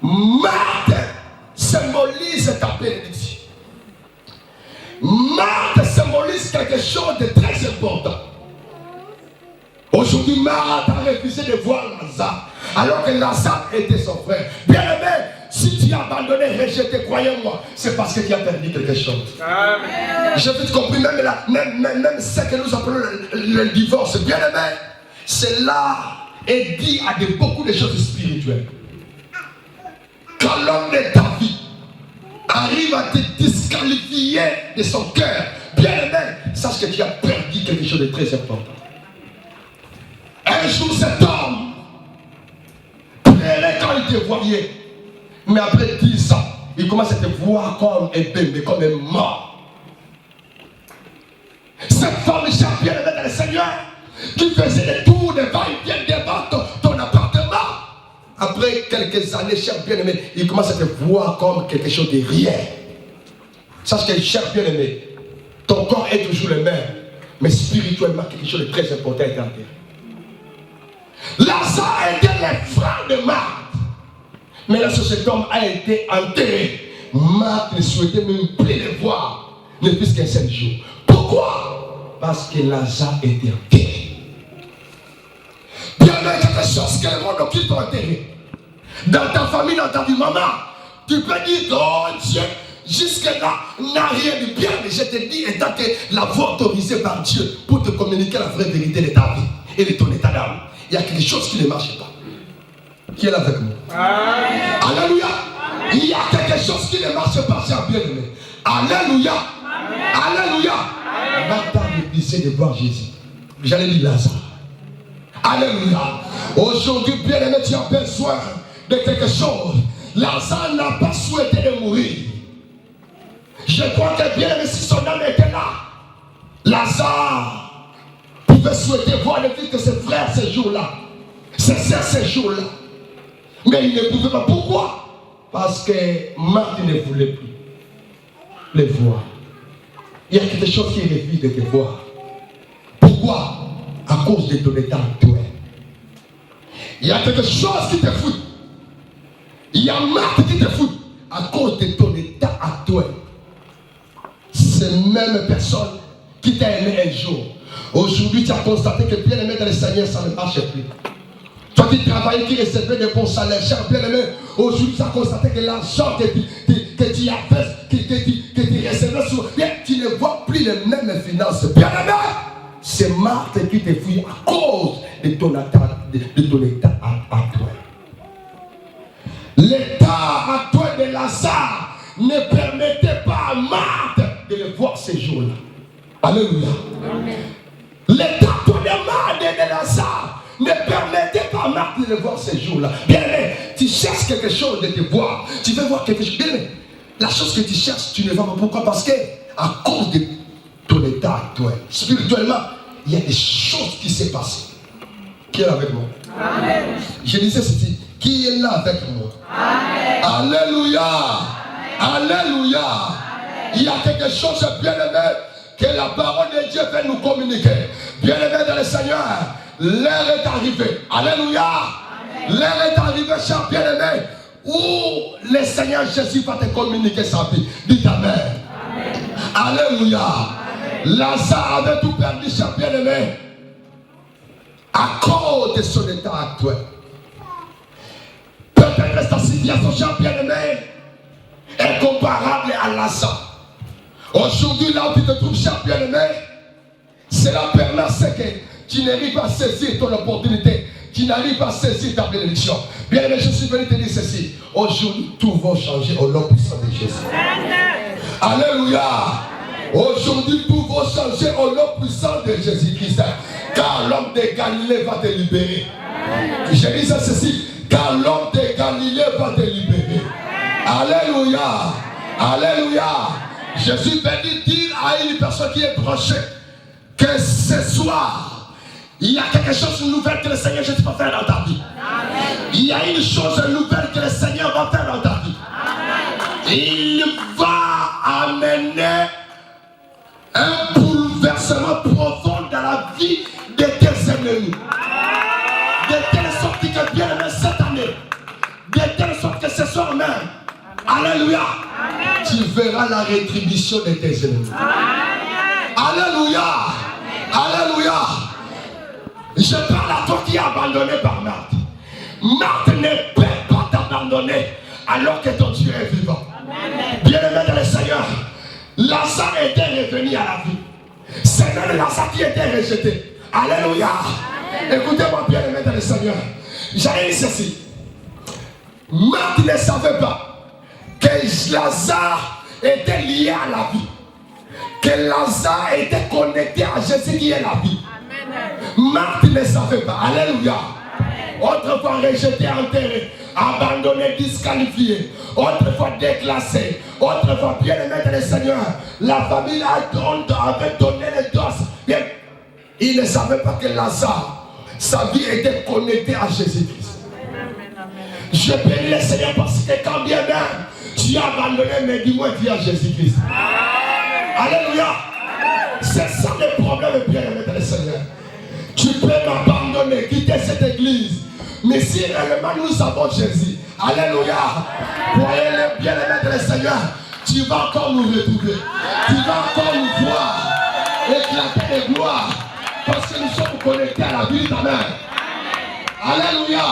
Marthe symbolise ta bénédiction. Marthe symbolise quelque chose de très important. Aujourd'hui, Marthe a refusé de voir Lazare, alors que Lazare était son frère. Bien aimé, si tu as abandonné, rejeté, croyez-moi, c'est parce que tu as perdu quelque chose. Amen. J'ai vite compris, même ce que nous appelons le divorce. Bien aimé, cela est dit à beaucoup de choses spirituelles. Quand l'homme de ta vie arrive à te disqualifier de son cœur, bien aimé, sache que tu as perdu quelque chose de très important. Un jour, cet homme pleurait quand il te voyait. Mais après 10 ans, il commence à te voir comme un bébé, comme un mort. Cette femme, chère bien-aimée dans le Seigneur, qui faisait des tours de va-et-vient devant ton appartement. Après quelques années, cher bien-aimé, il commence à te voir comme quelque chose de rien. Sache que, cher bien-aimé, ton corps est toujours le même, mais spirituellement, quelque chose de très important est enterré. Lazare était le frère de Marthe. Mais lorsque cet homme a été enterré, Marthe ne souhaitait même plus le voir, ne plus qu'un seul jour. Pourquoi? Parce que Lazare était enterré. Bien, il y a quelque chose que le monde qui t'a enterré. Dans ta famille, dans ta vie, maman, tu peux dire, oh Dieu, jusque-là, n'a rien de bien, mais je te dis, étant que la voie autorisée par Dieu pour te communiquer la vraie vérité de ta vie et de ton état d'âme. Il y a quelque chose qui ne marche pas. Qui est là avec moi? Amen. Alléluia. Amen. Il y a quelque chose qui ne marche pas, cher bien-aimé. Alléluia. Amen. Alléluia. Marthe a refusé de voir Jésus. J'allais dire Lazare. Alléluia. Aujourd'hui, bien-aimé, tu as besoin de quelque chose. Lazare n'a pas souhaité de mourir. Je crois que bien-aimé, si son âme était là, Lazare pouvait souhaiter voir le fils de ses frères ces jours-là, ses sœurs ces jours-là. Mais il ne pouvait pas. Pourquoi? Parce que Marthe ne voulait plus les voir. Il y a quelque chose qui refuse de te voir. Pourquoi? À cause de ton état actuel. Il y a quelque chose qui te fout. Il y a Marthe qui te fout à cause de ton état actuel. Ces mêmes personnes qui t'ont aimé un jour, aujourd'hui tu as constaté que bien aimé dans le Seigneur, ça ne marche plus. Toi qui travaillais, qui recevais de bons salaires, cher bien aimé, aujourd'hui tu as constaté que l'argent que tu avais, que tu recevais sur bien, tu ne vois plus les mêmes finances. Bien aimé, c'est Marthe qui te fuit à cause de ton état actuel. L'état actuel de Lazare ne permettait pas à Marthe de le voir ces jours-là. Alléluia. Amen. L'état actuel de Lazare ne permettait pas à Marthe de le voir ces jours-là. Bien aimé, tu cherches quelque chose de te voir. Tu veux voir quelque chose. Bien aimé, la chose que tu cherches, tu ne vois pas. Pourquoi? Parce que à cause de ton état actuel, spirituellement, il y a des choses qui s'est passées. Qui est là avec moi? Amen. Je disais ceci. Qui est là avec moi? Amen. Alléluia. Amen. Alléluia. Amen. Il y a quelque chose de bien aimé que la parole de Dieu veut nous communiquer. Bien aimé dans le Seigneur, l'heure est arrivée. Alléluia. Amen. L'heure est arrivée, cher bien aimé, où le Seigneur Jésus va te communiquer sa vie. Dites Amen. Amen. Alléluia. Amen. Lazare avait tout perdu, cher bien aimé, à cause de son état actuel. Peut-être ta situation, cher bien aimé, est comparable à Lazare. Aujourd'hui, là où tu te trouves, cher bien aimé, cela permet que tu n'arrives pas à saisir ton opportunité, tu n'arrives pas à saisir ta bénédiction. Bien aimé, je suis venu te dire ceci. Aujourd'hui, tout va changer au nom puissant de Jésus. Alléluia. Aujourd'hui, tout va changer au nom puissant de Jésus-Christ. Car l'homme de Galilée va te libérer. Je dis ceci. Car l'homme de Galilée va te libérer. Alléluia. Alléluia. Jésus venait dire à une personne qui est branchée que ce soir, il y a quelque chose de nouvel que le Seigneur Jésus va faire dans ta vie. Il y a une chose nouvelle que le Seigneur va faire dans ta vie. Il va amener un bouleversement profond dans la vie de tes ennemis. De telle sorte que bien aimé cette année, de telle sorte que ce soir même, alléluia, tu verras la rétribution de tes ennemis. Alléluia, alléluia. Je parle à toi qui es abandonné par Marthe. Marthe ne peut pas t'abandonner alors que ton Dieu est vivant. Bien-aimé dans le Seigneur, Lazare était revenu à la vie. C'est même Lazare qui était rejeté. Alléluia. Écoutez-moi, bien-aimé dans le Seigneur. J'allais dire ceci. Marthe ne savait pas que Lazare était lié à la vie. Que Lazare était connecté à Jésus qui est la vie. Marthe ne savait pas. Alléluia. Autrefois rejeté, enterré, abandonné, disqualifié, autrefois déclassé, autrefois bien-aimé dans le Seigneur. La famille avait donné les doses. Il ne savait pas que Lazare, sa vie était connectée à Jésus-Christ. Je bénis le Seigneur parce que quand bien même tu as abandonné, mais dis-moi tu à Jésus-Christ. Alléluia. C'est ça le problème, bien-aimé dans le Seigneur. Tu peux m'abandonner, quitter cette église. Mais si réellement nous avons Jésus, alléluia, croyez-le, bien-aimé dans le Seigneur, tu vas encore nous retrouver. Tu vas encore nous voir éclater de gloire. Parce que nous sommes connectés à la vie de ta mère. Alléluia.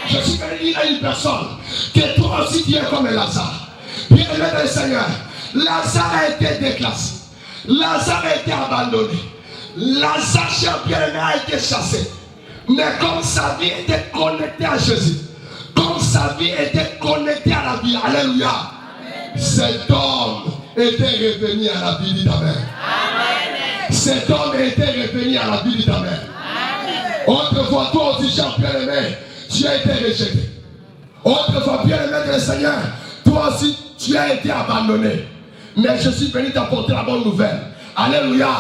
Je suis venu dire à une personne que toi aussi tu es comme Lazare. Bien-aimé dans le Seigneur, Lazare a été déclassé. Lazare a été abandonné. Lazare, cher bien-aimé, a été chassé. Mais comme sa vie était connectée à Jésus, comme sa vie était connectée à la vie, alléluia, cet homme était revenu à la vie de ta mère. Cet homme était revenu à la vie de ta mère. Autrefois, toi aussi, cher bien-aimé, tu as été rejeté. Autrefois, bien-aimé de le Seigneur, toi aussi, tu as été abandonné. Mais je suis venu t'apporter la bonne nouvelle. Alléluia.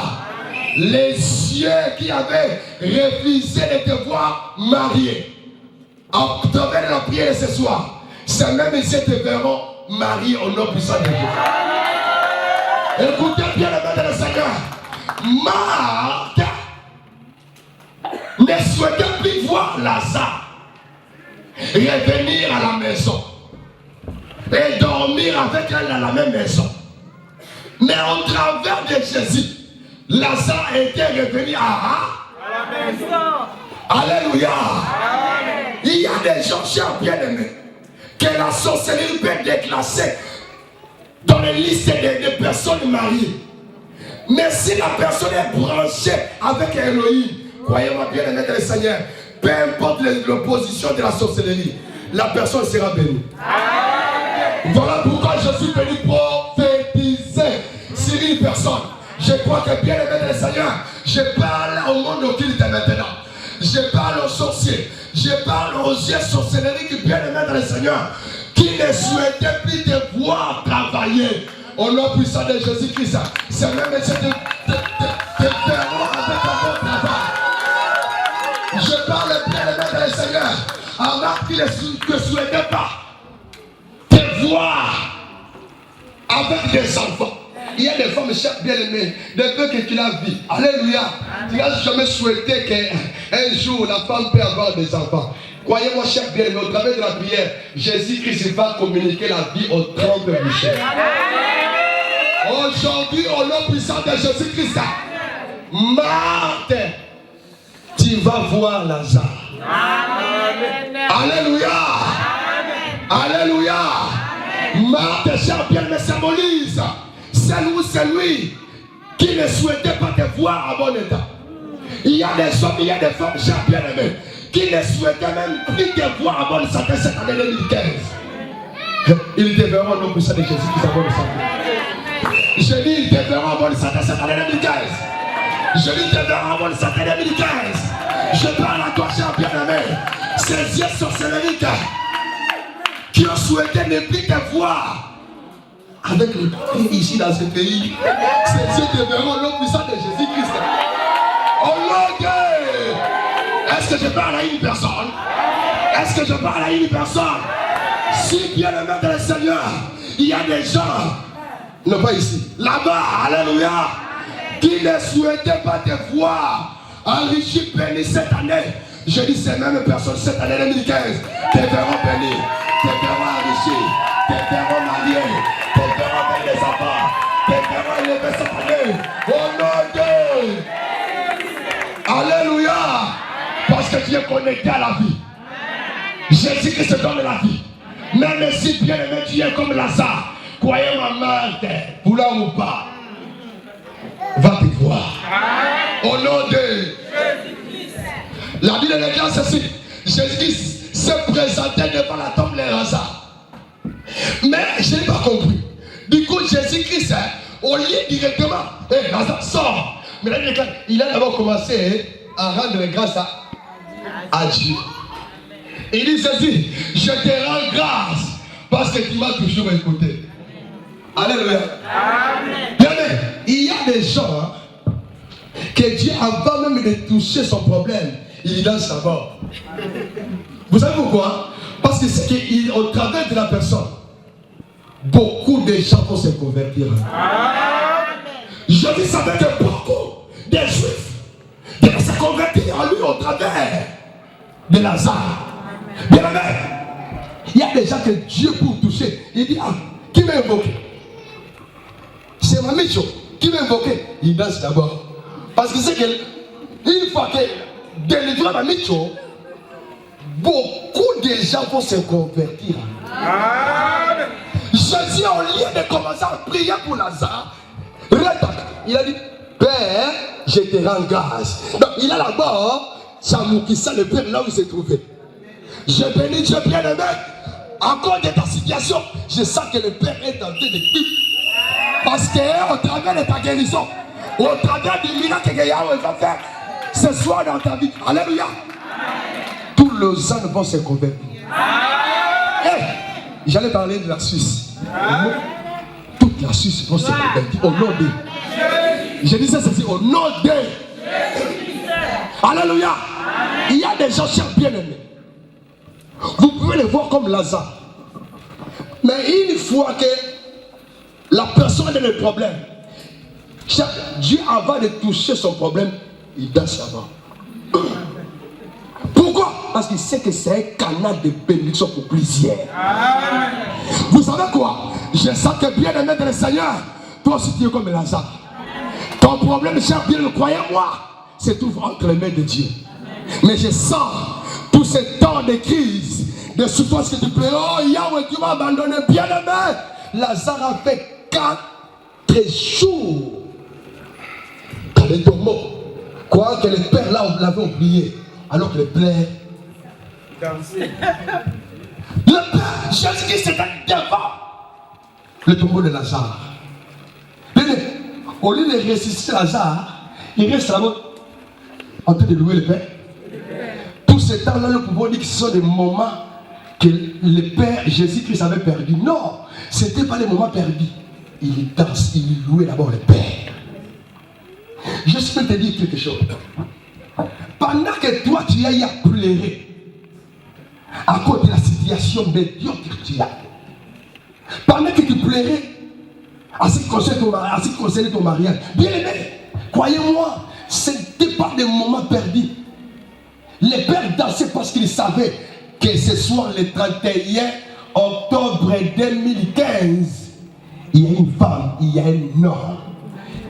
Les cieux qui avaient refusé de te voir marié, à travers la prière ce soir, c'est même ici te verront marié au nom puissant de Dieu. Écoutez bien le maître du Seigneur. Marthe ne souhaitait plus voir Lazare revenir à la maison et dormir avec elle dans la même maison. Mais au travers de Jésus, Lazare était revenu à la maison. Alléluia. Amen. Il y a des gens, chers bien-aimés, que la sorcellerie peut déclasser dans les listes de personnes mariées. Mais si la personne est branchée avec Elohim, croyez-moi bien-aimé dans le Seigneur, peu importe l'opposition de la sorcellerie, la personne sera bénie. Amen. Voilà pourquoi je suis venu prophétiser sur une personne. Je crois que bien aimé le Seigneur, je parle au monde occulte maintenant. Je parle aux sorciers. Je parle aux yeux sorcelleries qui bien aimé dans le Seigneur, qui ne souhaitaient plus te voir travailler. Au nom puissant de Jésus-Christ, c'est même si te verront avec un bon travail. Je parle bien aimé dans le Seigneur, à Marc qui ne souhaitait pas te voir avec des enfants. Il y a des femmes, chers bien-aimés, depuis que tu l'as vu, alléluia, tu n'as jamais souhaité qu'un jour la femme peut avoir des enfants. Croyez-moi, chers bien-aimés, au travers de la prière, Jésus-Christ va communiquer la vie aux 30 riches. Aujourd'hui, au nom puissant de Jésus-Christ, Marthe, tu vas voir Lazare. Alléluia. Alléluia. Marthe, chers bien-aimés, symbolise celui qui ne souhaitait pas te voir en bon état. Il y a des hommes, il y a des femmes, chers bien-aimés, qui ne souhaitaient même plus te voir en bonne santé cette année 2015. Ils te verront au nom puissant de Jésus qui est en bonne santé. Je dis, ils te verront en bonne santé cette année 2015. Je dis, ils te verront en bonne santé 2015. Je parle à toi, cher bien-aimé. Ces yeux sorcelleriques qui ont souhaité ne plus te voir avec le prix ici dans ce pays. Ses yeux deveront l'homme puissant de Jésus-Christ. Oh Lord, est-ce que je parle à une personne? Est-ce que je parle à une personne? Si bien aimé de le Seigneur, il y a des gens, non pas ici, là-bas, alléluia, qui ne souhaitaient pas te voir enrichi, béni cette année. Je dis ces mêmes personnes cette année 2015 te verront bénis, te verront enrichis, te verront mariés, te verront avec des enfants, te verront élever cette année. Au nom de alléluia, parce que tu es connecté à la vie. Jésus-Christ te donne la vie. Même si bien aimé tu es comme Lazare, croyez ma mère, voulant ou pas, va te voir. Au nom de Jésus-Christ. La Bible déclare ceci. Jésus-Christ s'est présenté devant la tombe de Lazare. Mais je n'ai pas compris. Du coup, Jésus-Christ, au lieu directement, Lazare sort. Mais là, il a d'abord commencé à rendre grâce à Dieu. Il dit ceci, je te rends grâce parce que tu m'as toujours écouté. Alléluia. Amen. Bien, il y a des gens que Dieu, avant même de toucher son problème, il donne sa mort. Vous savez pourquoi? Parce que c'est qu'au travers de la personne, beaucoup de gens vont se convertir. Amen. Je dis ça avec beaucoup de Juifs qui vont se convertir en lui au travers de Lazare. Bien aimé, il y a des gens que Dieu peut toucher. Il dit, ah, qui m'a invoqué? C'est ma mission. Qui m'a invoqué? Il danse d'abord. Parce que c'est qu'une fois que délivré ma mission, beaucoup de gens vont se convertir. Amen. Jésus, au lieu de commencer à prier pour Lazare, il a dit, Père, je te rends grâce. Donc il a d'abord Chamoukissa, le Père, là où il s'est trouvé. Je bénis Dieu bien aimé. Encore de ta situation, je sens que le Père est en train de vivre. Parce qu'au travers de ta guérison, au travers du miracle que Yahweh va faire ce soir dans ta vie, alléluia, tous les hommes vont se convertir. Hey, j'allais parler de la Suisse. Toute la Suisse vont se convertir au nom de. Je disais ceci au nom de. Alléluia. Il y a des gens chers bien aimés. Vous pouvez les voir comme Lazare. Mais une fois que la personne a des problèmes, Dieu, avant de toucher son problème, il danse avant. Pourquoi? Parce qu'il sait que c'est un canal de bénédiction pour plusieurs. Vous savez quoi? Je sens que bien aimé de le Seigneur, toi aussi tu es comme Lazare. Ton problème, cher bien, croyez-moi, se trouve entre les mains de Dieu. Mais je sens tous ces temps de crise, de souffrance que tu plais. Oh Yahweh, tu m'as abandonné, bien aimé. Lazare a fait 4 jours. Dans les tombeaux. Quoi que le Père là l'avait oublié. Alors que le Père dansait. Le Père, Jésus-Christ était devant le tombeau de Lazare. Au lieu de ressusciter Lazare, il reste là-bas en train de louer le Père. Tout ce temps-là, nous pouvons dire que ce sont des moments que le Père Jésus-Christ avait perdu. Non, ce n'était pas des moments perdus. Il danse, il louait d'abord le Père. Je peux te dire quelque chose. Pendant que toi tu ailles à pleurer à cause de la situation médiocre que tu as, pendant que tu pleurais à ce qui concerne ton mariage, bien aimé, croyez-moi, ce n'était pas des moments perdus. Le Père dansait parce qu'il savait que ce soir, le 31 octobre 2015, il y a une femme, il y a un homme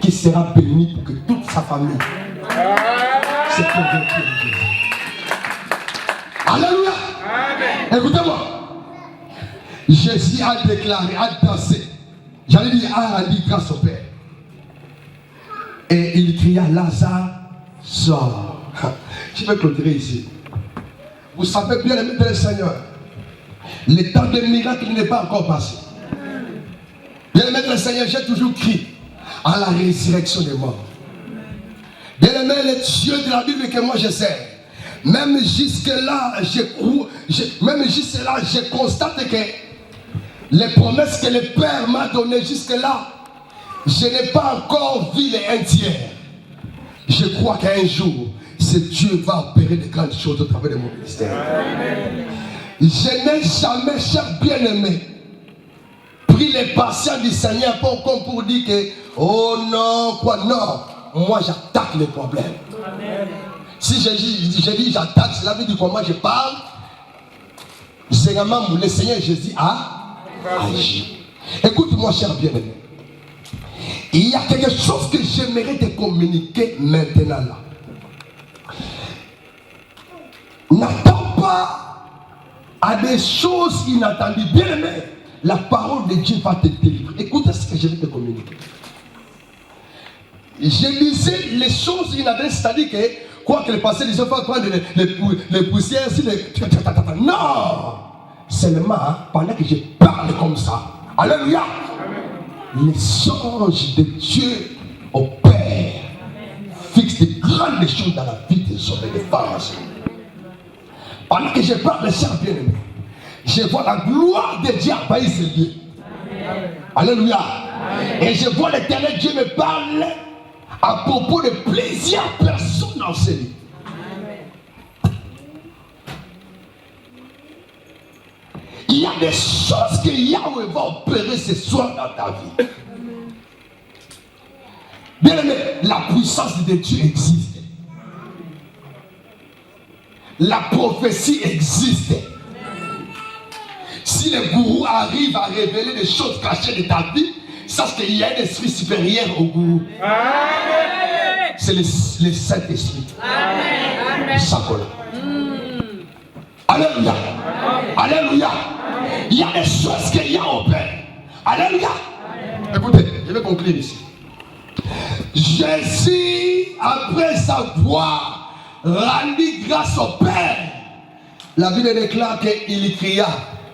qui sera béni pour que toute sa famille se convertisse en Jésus. Alléluia. Écoutez-moi. Jésus a déclaré, a dansé. J'allais dire, a rendu grâce au Père. Et il cria, Lazare, sort. Je vais clôturer ici. Vous savez bien, aimé de le Seigneur, le temps de miracle n'est pas encore passé. Bien aimé de le Seigneur, j'ai toujours crié à la résurrection des morts. Bien aimé, le Dieu de la Bible que moi je sais, même jusque là, je constate que Les promesses que le Père m'a données jusque-là, je n'ai pas encore vu les un tiers. Je crois qu'un jour, ce Dieu va opérer de grandes choses au travers de mon ministère. Amen. Je n'ai jamais, cher bien-aimé, pris les patients du Seigneur pour dire que, oh non, quoi, non. Moi, j'attaque les problèmes. Amen. Si je dis j'attaque, cela veut dire que moi je parle. Généralement, le Seigneur Jésus a agi. Écoute-moi, cher bien-aimé. Il y a quelque chose que j'aimerais te communiquer maintenant là. N'attends pas à des choses inattendues. Bien-aimé, la parole de Dieu va te délivrer. Écoute ce que je vais te communiquer. Je disais les choses inattendues, c'est-à-dire que quoi que le passé, les enfants prennent les poussières, non! Seulement, pendant que je parle comme ça, alléluia, les anges de Dieu opèrent, fixent de grandes choses dans la vie des hommes et des femmes. Pendant que je parle, les chers bien-aimés, je vois la gloire de Dieu envahir ce lieu. Alléluia. Et je vois l'Éternel Dieu me parle à propos de plusieurs personnes dans ce lieu. Il y a des choses que Yahweh va opérer ce soir dans ta vie. Bien aimé, la puissance de Dieu existe. La prophétie existe. Si le gourou arrive à révéler des choses cachées de ta vie, sache qu'il y a un esprit supérieur au gourou. C'est le Saint-Esprit. Amen. Sacola. Alléluia. Alléluia. Il y a des choses qu'il y a au Père. Alléluia. Écoutez, je vais conclure ici. Jésus, après avoir rendu grâce au Père, la Bible déclare qu'il cria,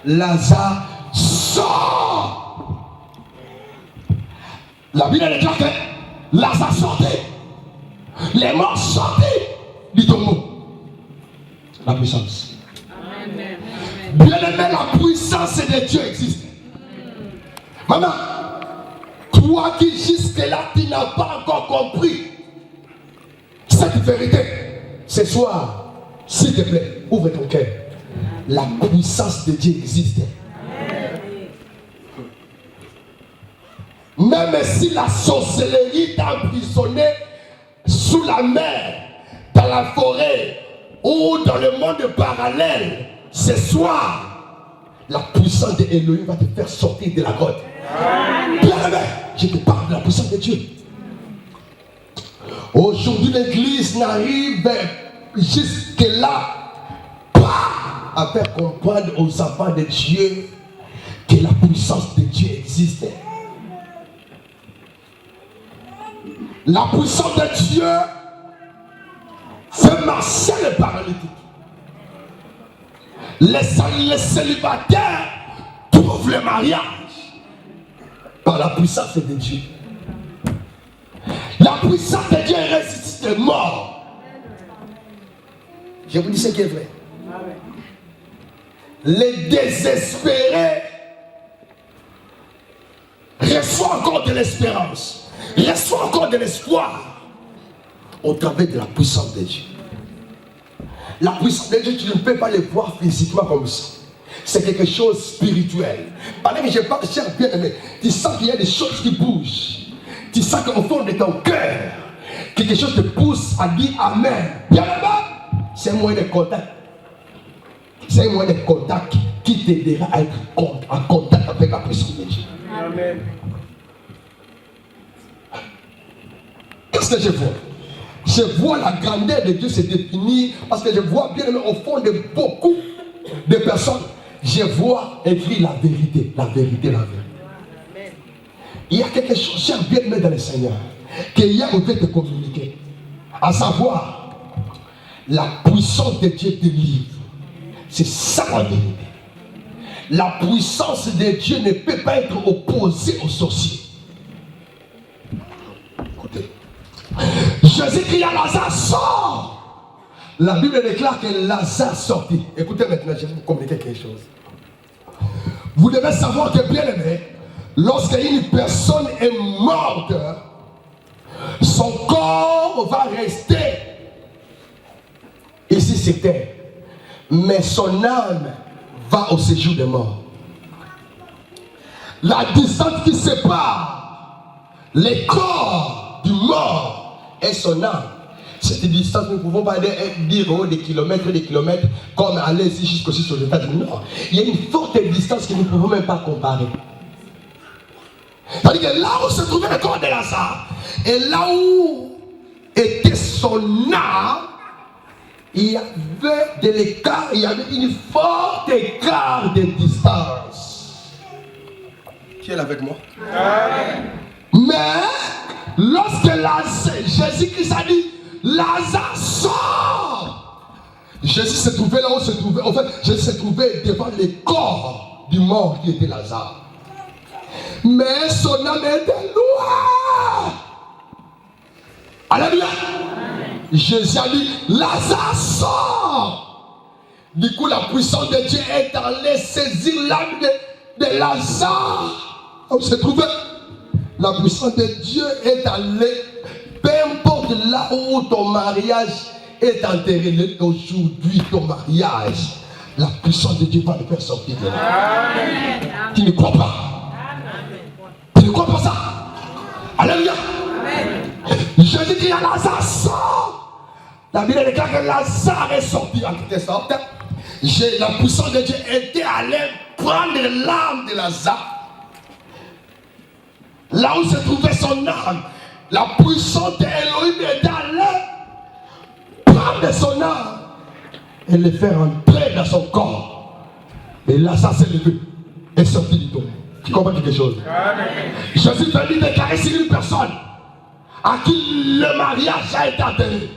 Lazare, sort. La Bible déclare que Lazare sortait. Les morts sortaient du tombeau. La puissance. Bien aimé, la puissance de Dieu existe. Maman, toi qui jusque-là, tu n'as pas encore compris cette vérité, ce soir, s'il te plaît, ouvre ton cœur. La puissance de Dieu existe. Même si la sorcellerie t'a emprisonné sous la mer, dans la forêt ou dans le monde parallèle, ce soir, la puissance de Elohim va te faire sortir de la grotte. Bien aimé, je te parle de la puissance de Dieu. Aujourd'hui, l'église n'arrive jusque-là pas à faire comprendre aux enfants de Dieu que la puissance de Dieu existe. La puissance de Dieu fait marcher les paralytiques. Les célibataires trouvent le mariage par la puissance de Dieu. La puissance de Dieu ressuscite les morts. Je vous dis ce qui est vrai. Les désespérés reçoivent encore de l'espérance, reçoivent encore de l'espoir au travers de la puissance de Dieu. La puissance de Dieu, tu ne peux pas le voir physiquement comme ça. C'est quelque chose de spirituel. Pendant que je parle, cher bien-aimé, tu sens qu'il y a des choses qui bougent. Tu sens qu'au fond de ton cœur, quelque chose te pousse à dire Amen. Bien-aimé, c'est un moyen de contact. C'est un moyen de contact qui t'aidera à être en contact avec la puissance de Dieu. Amen. Qu'est-ce que je vois? Je vois la grandeur de Dieu se définir parce que je vois bien au fond de beaucoup de personnes, je vois écrit la vérité, la vérité, la vérité. Amen. Il y a quelque chose, cher bien-aimé dans le Seigneur, qu'il y a envie de communiquer, à savoir la puissance de Dieu te livre. C'est ça la vérité. La puissance de Dieu ne peut pas être opposée aux sorciers. Écoutez. Jésus crie à Lazare, sort. La Bible déclare que Lazare sortit. Écoutez maintenant, je vais vous communiquer quelque chose. Vous devez savoir que, bien aimé, lorsqu'une personne est morte, son corps va rester ici sur terre, mais son âme va au séjour des morts. La distance qui sépare les corps du mort et son âme, cette distance, nous ne pouvons pas dire des kilomètres, comme aller ici jusqu'aussi sur les États-Unis. Non, il y a une forte distance que nous ne pouvons même pas comparer. C'est-à-dire que là où se trouvait le corps de Lazare, et là où était son âme, il y avait de l'écart, il y avait une forte écart de distance. Qui est là avec moi? Mais lorsque Jésus-Christ a dit Lazare sort, Jésus se trouvait là où se trouvait. En fait, Jésus se trouvait devant le corps du mort qui était Lazare. Mais son âme était loin. Alléluia. Jésus a dit Lazare sort. Du coup, la puissance de Dieu est allée saisir l'âme de Lazare. Où se trouvait. La puissance de Dieu est allée. Peu importe là où ton mariage est enterré aujourd'hui, ton mariage, la puissance de Dieu va le faire sortir de là. Tu ne crois pas? Tu ne crois pas ça? Alléluia. Je dis qu'il y a Lazare sort. La Bible déclare que Lazare est sorti en quelque sorte. La puissance de Dieu était allée prendre l'âme de Lazare. Là où se trouvait son âme, la puissance d'Élohim est allée prendre son âme et le faire entrer dans son corps. Et là, ça s'est levé et sorti du tombeau. Tu comprends quelque chose? Jésus venu déclarer sur une personne à qui le mariage a été enterré.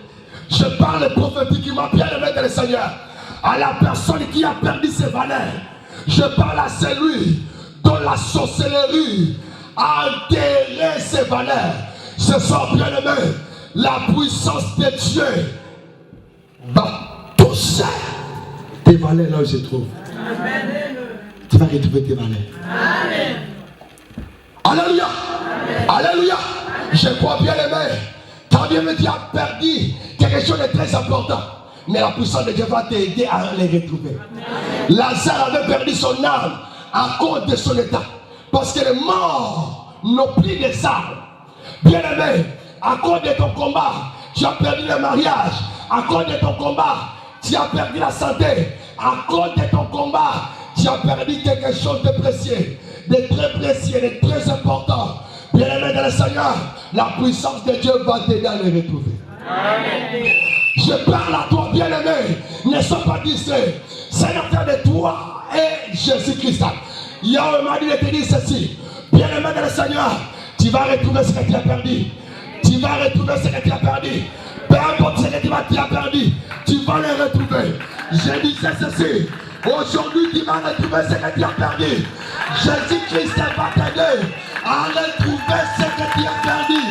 Je parle prophétiquement, bien aimé de le Seigneur, à la personne qui a perdu ses valeurs. Je parle à celui dont la sorcellerie a enterré ses valeurs. Ce soir, bien aimé, la puissance de Dieu va toucher tes valeurs là où se trouvent. Tu vas retrouver tes valeurs. Amen. Alléluia. Alléluia. Je crois bien aimé. Quand bien tu as perdu quelque chose de très important, mais la puissance de Dieu va t'aider à les retrouver. Lazare avait perdu son âme à cause de son état. Parce que les morts n'ont plus de âme. Bien aimé, à cause de ton combat, tu as perdu le mariage. À cause de ton combat, tu as perdu la santé. À cause de ton combat, tu as perdu quelque chose de précieux, de très précieux, de très important. Bien aimé dans le Seigneur, la puissance de Dieu va t'aider à les retrouver. Amen. Je parle à toi, bien aimé. Ne sois pas distrait. C'est l'affaire de toi et Jésus-Christ. Yahweh m'a dit de te dire ceci. Bien aimé dans le Seigneur, tu vas retrouver ce que tu as perdu. Tu vas retrouver ce que tu as perdu. Peu importe ce que tu as perdu, tu vas les retrouver. Je disais ceci. Aujourd'hui, tu vas retrouver ce que tu as perdu. Jésus-Christ va t'aider à retrouver ce que tu as perdu.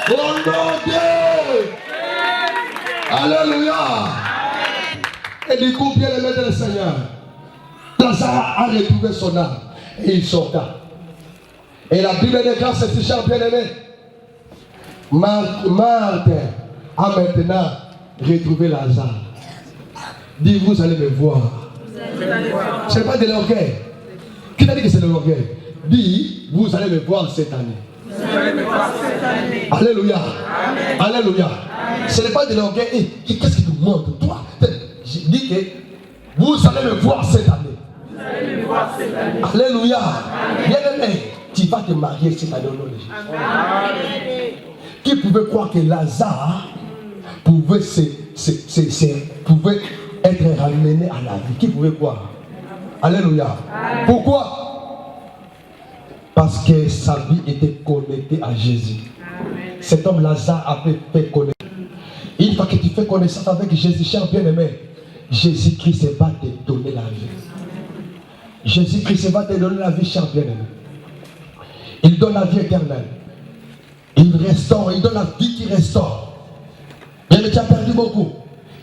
Au nom de Dieu. Alléluia. Et du coup, bien aimé dans le Seigneur, Lazare a retrouvé son âme et il sorta. Et la Bible déclare ceci, cher bien-aimé. Marthe a maintenant retrouvé Lazare. Dis, vous allez me voir. Ce n'est pas de l'orgueil. Qui t'a dit que c'est de l'orgueil? Dis, vous allez me voir cette année. Vous allez me voir cette année. Alléluia. Amen. Alléluia. Amen. Ce n'est pas de l'orgueil. Qu'est-ce qui te montre? Toi, je dis que vous allez me voir cette année. Vous allez me voir cette année. Alléluia. Bien-aimé, tu vas te marier cette année au nom de Jésus. Amen. Qui pouvait croire que Lazare pouvait être ramené à la vie? Qui pouvait croire? Alléluia. Amen. Pourquoi? Parce que sa vie était connectée à Jésus. Amen. Cet homme Lazare avait fait connaître. Une fois que tu fais connaissance avec Jésus, cher bien-aimé, Jésus-Christ va te donner la vie. Jésus-Christ va te donner la vie, cher bien-aimé. Il donne la vie éternelle. Il restaure, il donne la vie qui restaure. Bien, mais tu as perdu beaucoup.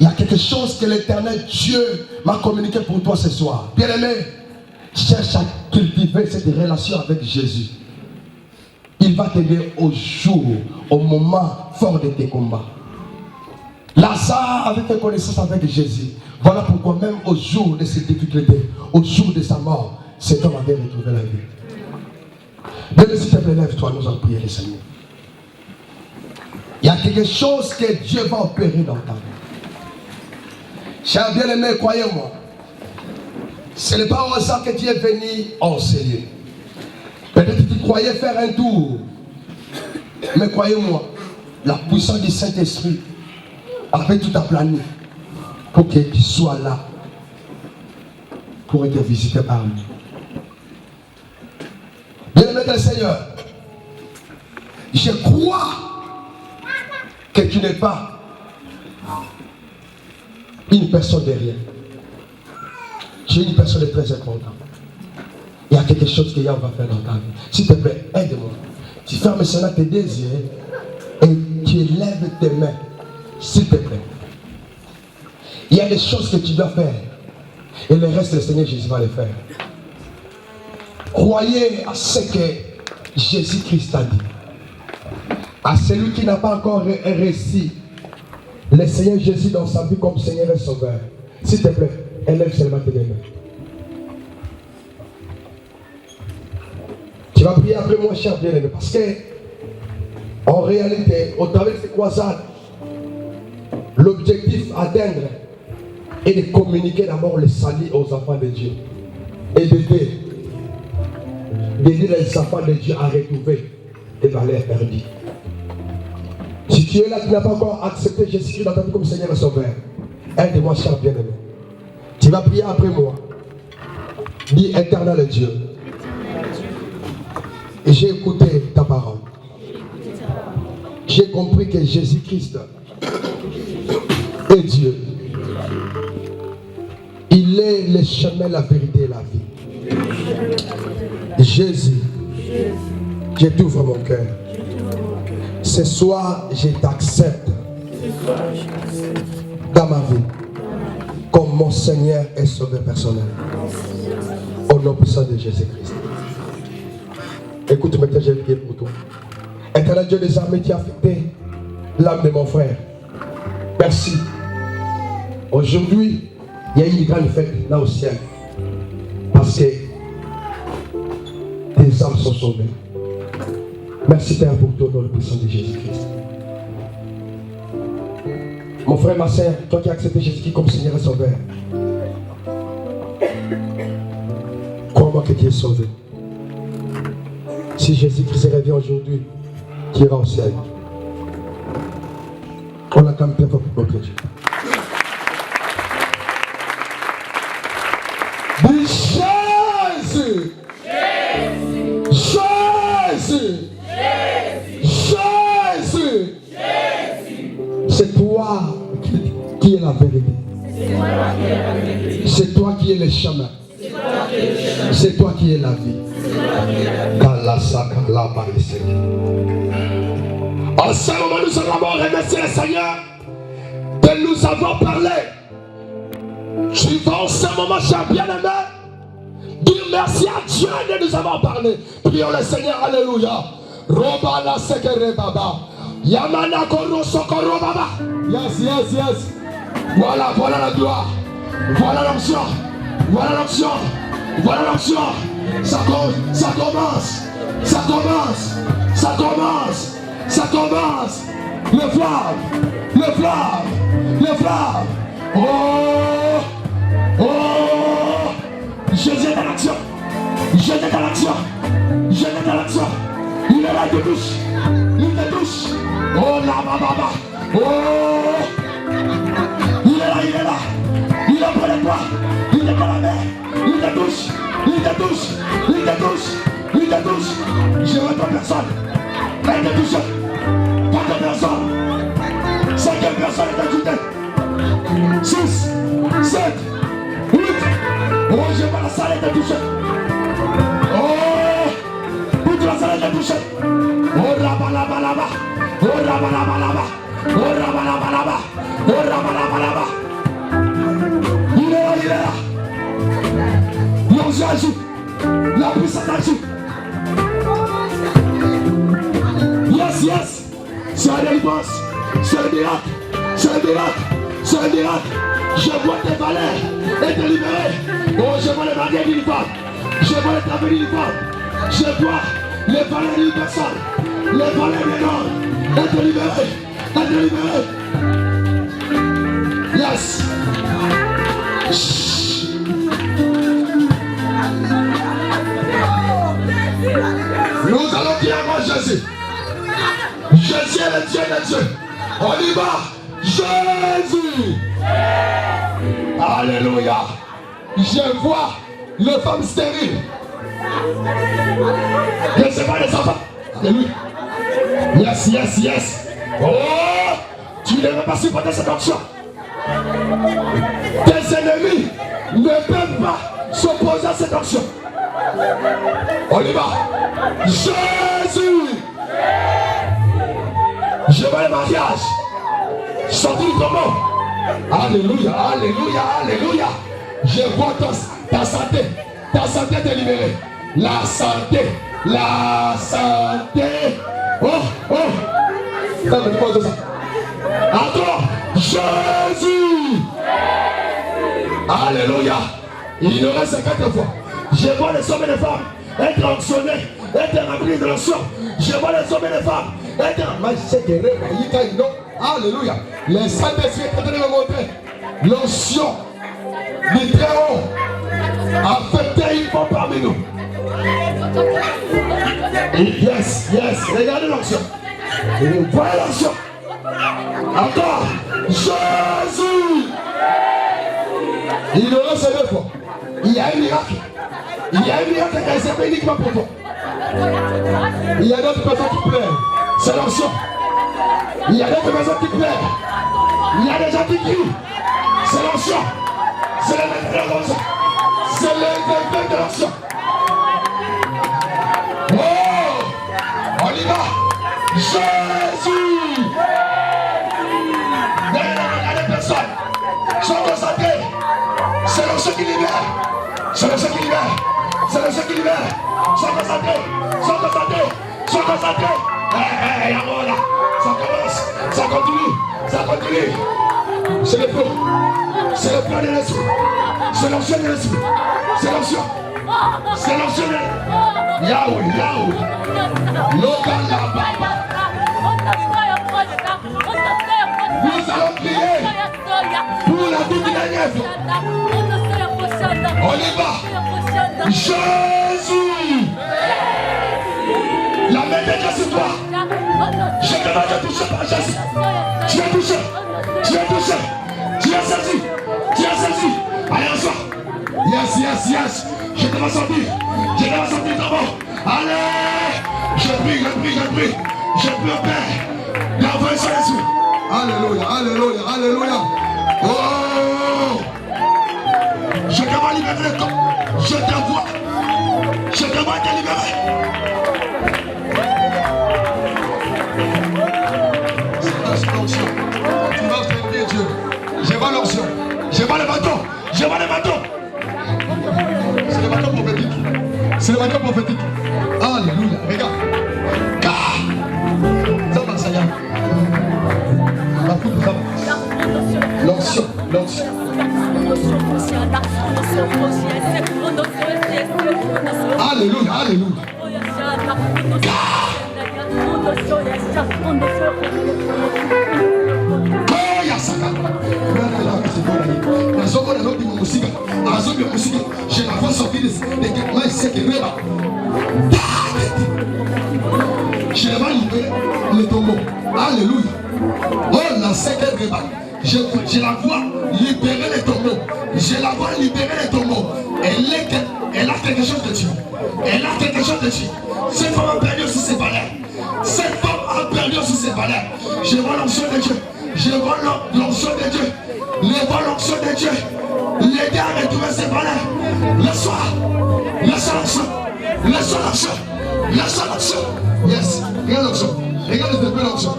Il y a quelque chose que l'éternel Dieu m'a communiqué pour toi ce soir. Bien-aimé, cherche à cultiver cette relation avec Jésus, il va t'aider au jour, au moment fort de tes combats. Lazare avait fait connaissance avec Jésus. Voilà pourquoi même au jour de ses difficultés, au jour de sa mort, cet homme avait retrouvé la vie. Bien, s'il te plaît, lève-toi, nous allons prier le Seigneur. Il y a quelque chose que Dieu va opérer dans ta vie. Cher bien-aimé, croyez-moi, ce n'est pas au hasard que tu es venu enseigner. Peut-être que tu croyais faire un tour. Mais croyez-moi, la puissance du Saint-Esprit avait tout aplani pour que tu sois là pour être visité par lui. Bien-aimé du Seigneur, je crois que tu n'es pas une personne de rien. Tu es une personne de très importante. Il y a quelque chose que Yahweh va faire dans ta vie. S'il te plaît, aide-moi. Tu fermes seulement tes désirs et tu élèves tes mains. S'il te plaît. Il y a des choses que tu dois faire. Et le reste, le Seigneur Jésus va les faire. Croyez à ce que Jésus-Christ a dit. À celui qui n'a pas encore réussi le Seigneur Jésus dans sa vie comme Seigneur et Sauveur. S'il te plaît, élève seulement tes mains. Tu vas prier après moi, cher bien-aimé, parce que en réalité, au travers de ces croisades, l'objectif à atteindre est de communiquer d'abord le salut aux enfants de Dieu et d'aider les enfants de Dieu à retrouver les valeurs perdues. Si tu es là, tu n'as pas encore accepté Jésus-Christ dans ta vie comme Seigneur et Sauveur, aide-moi, cher bien-aimé. Tu vas prier après moi. Dis, éternel Dieu, j'ai écouté ta parole. J'ai compris que Jésus-Christ est Dieu. Il est le chemin, la vérité et la vie. Jésus, je t'ouvre mon cœur. Ce soir, je t'accepte dans ma vie comme mon Seigneur et Sauveur personnel. Au nom puissant de Jésus-Christ. Écoute, maintenant, j'ai prié pour toi. Éternel Dieu des armées qui a affecté l'âme de mon frère. Merci. Aujourd'hui, il y a une grande fête là au ciel. Parce que tes âmes sont sauvées. Merci Père pour toi dans le puissant de Jésus-Christ. Mon frère, ma soeur, toi qui as accepté Jésus-Christ comme Seigneur et Sauveur, crois-moi que tu es sauvé. Si Jésus-Christ revient aujourd'hui, tu iras au ciel. On acclame bien pour notre Dieu. Jésus! Jésus! Jésus! C'est toi qui es la vérité. C'est toi qui es le chemin. C'est toi qui es la vie. En ce moment, nous allons remercier le Seigneur de nous avoir parlé. Tu vas en ce moment, cher bien-aimé, dire merci à Dieu de nous avoir parlé. Prions le Seigneur, alléluia. Robana sekere baba. Yamana koro sokoro baba. Yes, yes, yes. Voilà, voilà la gloire. Voilà l'onction. Voilà l'onction. Voilà l'onction. Ça commence. Ça commence. Ça commence. Ça commence. Le flamme. Le flamme. Le flamme. Oh. Oh. Jésus est dans l'action. Jésus est dans l'action. Jésus est dans l'action. Il est là, il te touche. Il te touche. Oh là, baba. Oh. Il est là, il est là. Il est près de toi. Il est dans la mer. Il te touche. Il te touche. Il te touche. Il te touche. Je vois pas personne. Mais il te touche. Pas de personne. 5 personnes est ajoutée. 6, 7, 8. Oh, je vois la salle est touchée. Oh, toute la salle est touchée. Oh, rabalaba. Oh, rabalaba. Oh, rabalaba. Oh, rabalaba. Il est là. Il agit. puissante agit. Yes, yes. C'est la délivrance. C'est le miracle. C'est le miracle. C'est le miracle. Je vois tes valeurs être libérées. Oh, je vois les mariés d'une femme. Je vois les travailleurs d'une femme. Je vois les valeurs d'une personne. Les valeurs des noms être libérées. Être libérées. Yes. Nous allons dire à moi Jésus. Jésus est le Dieu des dieux. On y va. Jésus. Alléluia. Je vois les femmes stériles. Recevoir les enfants. Alléluia. Yes, yes, yes. Oh, tu ne veux pas supporter cette onction. Tes ennemis ne peuvent pas s'opposer à cette onction. On y va. Jésus. Je vois le mariage. Sortir du tombeau. Alléluia, alléluia, alléluia. Je vois ta santé. Ta santé est libérée. La santé. La santé. Oh, oh. Encore. Jésus. Alléluia. Il nous reste 4 fois. Je vois les hommes et les femmes être onctionnés, être remplis de l'onction. Je vois les hommes et les femmes être alléluia. Les Saint-Esprit est en train de me montrer l'onction du Très-Haut affecté une fois parmi nous. Yes, yes. Regardez l'onction. Voyez l'onction. Encore. Jésus. Il nous reste 2 fois. Il y a un miracle. Il y a un miracle qui est réservé uniquement pour toi. Il y a d'autres personnes qui pleurent. C'est l'onction. Il y a d'autres personnes qui pleurent. Il y a des gens qui crient. C'est l'onction. C'est l'effet de l'onction. C'est l'effet de l'onction. Oh! On y va. Jésus! Derrière les personnes sont concentrées. C'est l'onction qui libère. C'est l'onction qui libère. C'est l'onction qui libère. Sont concentrés. Sont concentrés. Sont concentrés. Hey, là. Ça commence. Ça continue. Ça continue. C'est le feu. C'est le feu de l'esprit. C'est l'onction de l'esprit. C'est l'onction. C'est l'onction de Yahweh. Yahweh. Lokala Baba. Nous allons prier pour la toute dernière fois. On y va. Jésus. La main de Dieu sur toi. Je te demande de toucher par Jésus. Tu es touché. Tu es touché. Tu es saisi. Tu es saisi. Allez, on sort. Yes, yes, yes. Je te vais sortir. Je te vais sortir d'abord. Allez. Je prie, je prie, je prie. Je prie au Père d'envoyer son esprit. Alléluia, alléluia, alléluia. Oh. Je te vois libérer le corps. Je te vois. Je te vois te libérer. C'est l'onction. Tu vas servir Dieu. Je vois l'onction. Je vois le bâton. Je vois le bâton. C'est le bâton prophétique. C'est le bâton prophétique. Alléluia. Regarde. Ça va, ça y est. L'onction, l'onction. Alléluia, alléluia. Je la vois sortir de mains séquelles. Je la vois libérer le tombeau. Alléluia. Oh, la séquelle rébat. Je la vois libérer les tombeaux. Je la vois libérer les tombeaux. Elle a quelque chose de Dieu. Elle a quelque chose de Dieu. Cette femme a perdu aussi ses valeurs. Cette femme a perdu aussi ses valeurs. Je vois l'onction de Dieu. Je vois l'onction de Dieu. Je vois l'onction de Dieu. L'aider à retrouver ses valeurs. Le soir. Le soir l'onction. Le soir l'onction. Le soir l'onction. Yes. Regarde l'onction. Regarde les épées d'onction.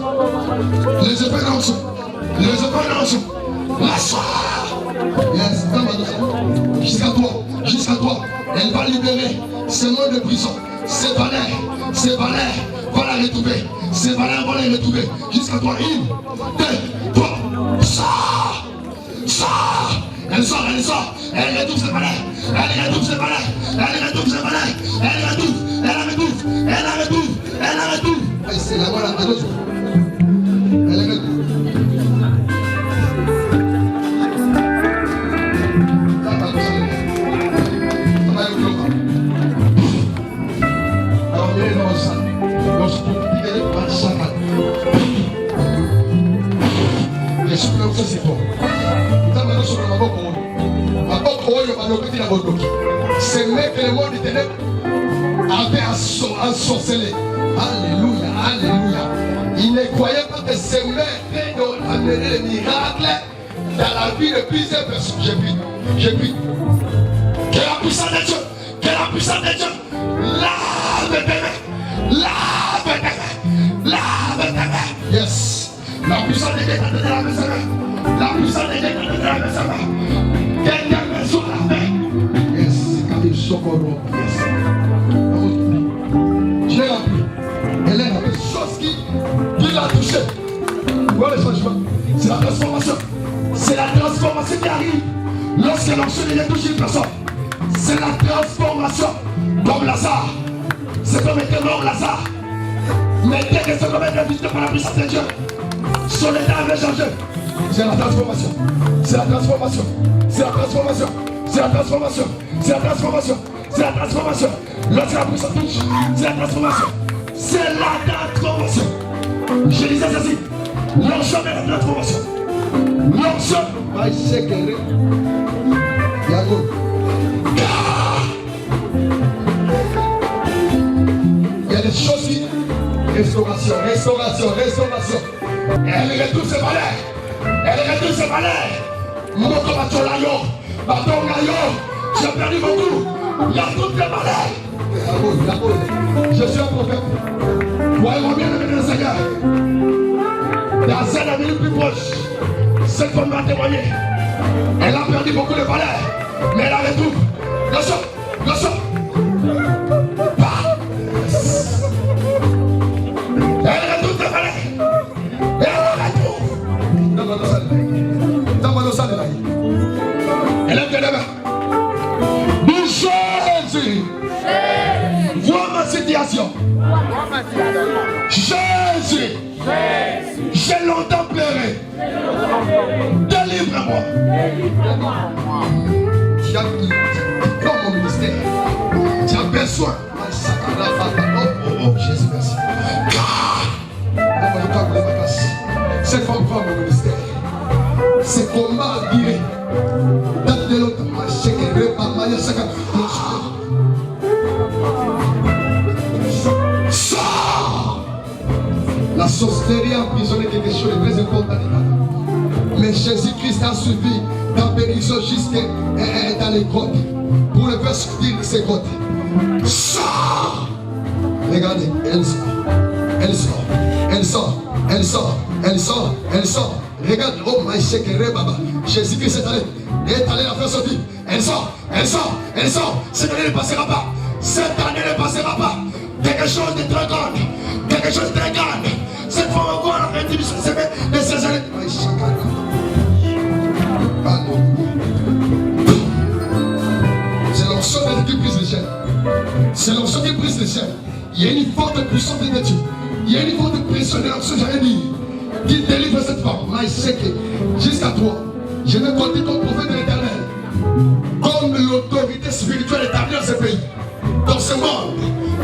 Les épées d'onction. Les opérations. Lâche-toi. Yes, jusqu'à toi, jusqu'à toi. Elle va libérer ces mots de prison. Ces balais va la retrouver. Ces balais vont la retrouver. Jusqu'à toi. 1, 2, 3. Sors. Sors. Elle sort, elle sort. Elle retrouve ses balais. Elle retrouve ses balais. Elle retrouve ses balais. Elle retrouve. Elle la retrouve. Elle la retrouve. Elle la retrouve. C'est la voilà. Elle retrouve. C'est mec que le monde du ténèbres avait ensorcelé. Alléluia, alléluia. Il ne croyait pas que ces mecs ont amené les miracles dans la vie de plusieurs personnes. J'ai pris. Que la puissance de Dieu, lave tes mains, lave tes mains, lave tes mains. Yes. La puissance de Dieu t'a donné la main. La puissance de Dieu t'a donné la main. Quelqu'un me sur la main. Yes. Quand il socorro. Yes. Je l'ai appris. Elle est la chose qui l'a touché. Voilà le changement. C'est la transformation. C'est la transformation qui arrive lorsque l'onction de Dieu touche une personne. C'est la transformation. Comme Lazare. C'est comme était mort Lazare. Mais dès que ce homme est visité par la puissance de Dieu, son état avait changé. C'est la transformation. C'est la transformation. C'est la transformation. C'est la transformation. C'est la transformation. C'est la transformation. Lorsque la puissance touche, c'est la transformation. C'est la transformation. Je disais ceci. L'onction est la transformation. L'onction. Il y a des choses qui... Restauration. Elle retrouve ses balais. Moko Batolayo, Batongayo, j'ai perdu beaucoup. Il y a toutes les balais. Je suis un prophète. Voyez-moi bien le Seigneur. Dans un ami le plus proche, cette femme va témoigner. Elle a perdu beaucoup de balais, mais elle la retrouve. Le son. Elle retrouve ses balais. Elle la retrouve. Elle aime que les mains. Jésus, vois ma situation. Jésus, j'ai longtemps pleuré. Délivre-moi. Dans mon ministère, tu as besoin. Oh, Jésus, merci. Cette femme va mon ministère. C'est combat viré. Date de l'autre, la sorcellerie a emprisonné quelque chose de très important. Mais Jésus-Christ a suivi ta bénédiction jusqu'à dans les grottes pour le faire sortir de ces grottes. Sors! Regardez, elle sort. Regarde, oh my shekere baba. Jésus-Christ est allé la faire sortir. Elle sort. Cette année ne passera pas. Quelque chose de très grand. Cette fois encore, la fin de ces années. C'est l'onction qui brise les chaînes. Il y a une forte puissance de Dieu. Il y a une forte pression de l'onction, j'allais dire, qui délivre cette femme. Jusqu'à toi, je vais compter comme prophète de l'Éternel, comme l'autorité spirituelle établie dans ce pays, dans ce monde,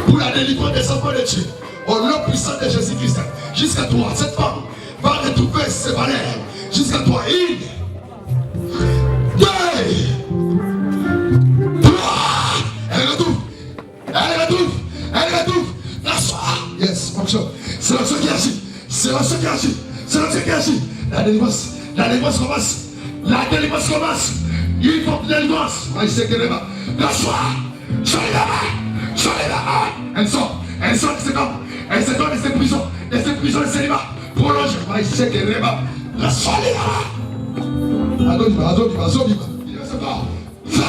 pour la délivrance des enfants de Dieu, au nom puissant de Jésus-Christ. Jusqu'à toi, cette femme va retrouver ses valeurs. Jusqu'à toi, 1, 2, 3. Elle retrouve. Yes, fonction. C'est l'onction qui agit. La délivrance commence. Il faut que la délivrance. Lâche-toi. Sur les mains. Elle sort de ses corps. Elle se donne de ses prisons de célibat. Prolonge. Reçois-les. Azonima. Il ne sait pas. Va.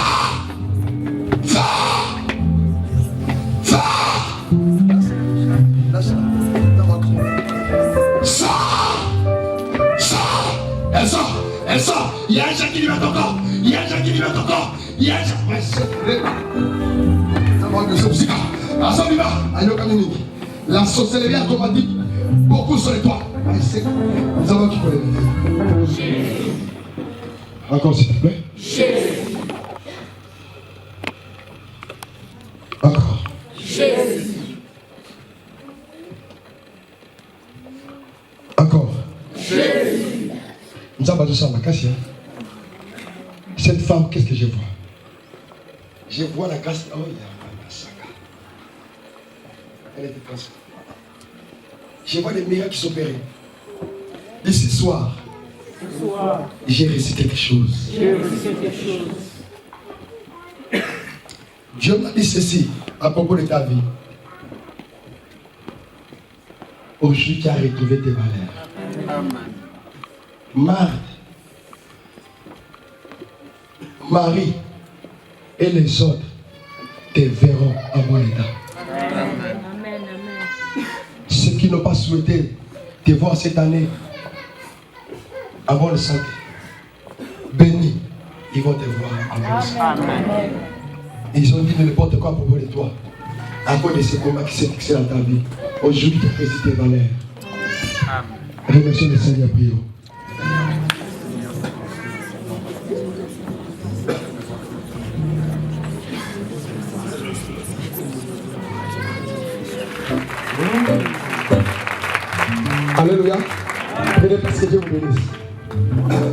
Elle sort. Il y a un chat qui lui met encore. La sorcellerie a commandé beaucoup sur les toits. Nous avons qui peut les. Encore s'il te plaît. Jésus. Encore. Jésus. Encore. Jésus. Nous avons besoin de la casse. Cette femme, qu'est-ce que je vois? Je vois la casse. Oh, il y a un sac. Elle était cassée. Je vois des miracles qui s'opèrent. Et ce soir, j'ai reçu quelque chose. Dieu m'a dit ceci à propos de ta vie. Aujourd'hui, tu as retrouvé tes valeurs. Marthe, Marie et les autres te verront à bon état. Amen. Ceux qui n'ont pas souhaité te voir cette année à bonne santé, bénis, ils vont te voir à bonne santé. Ils ont dit n'importe quoi à propos de toi. À cause de ce combat qui s'est fixé dans ta vie. Aujourd'hui, tu as précisé tes valeurs. Remercions le Seigneur, prions. Alléluia. Prenez parce que Dieu vous bénisse.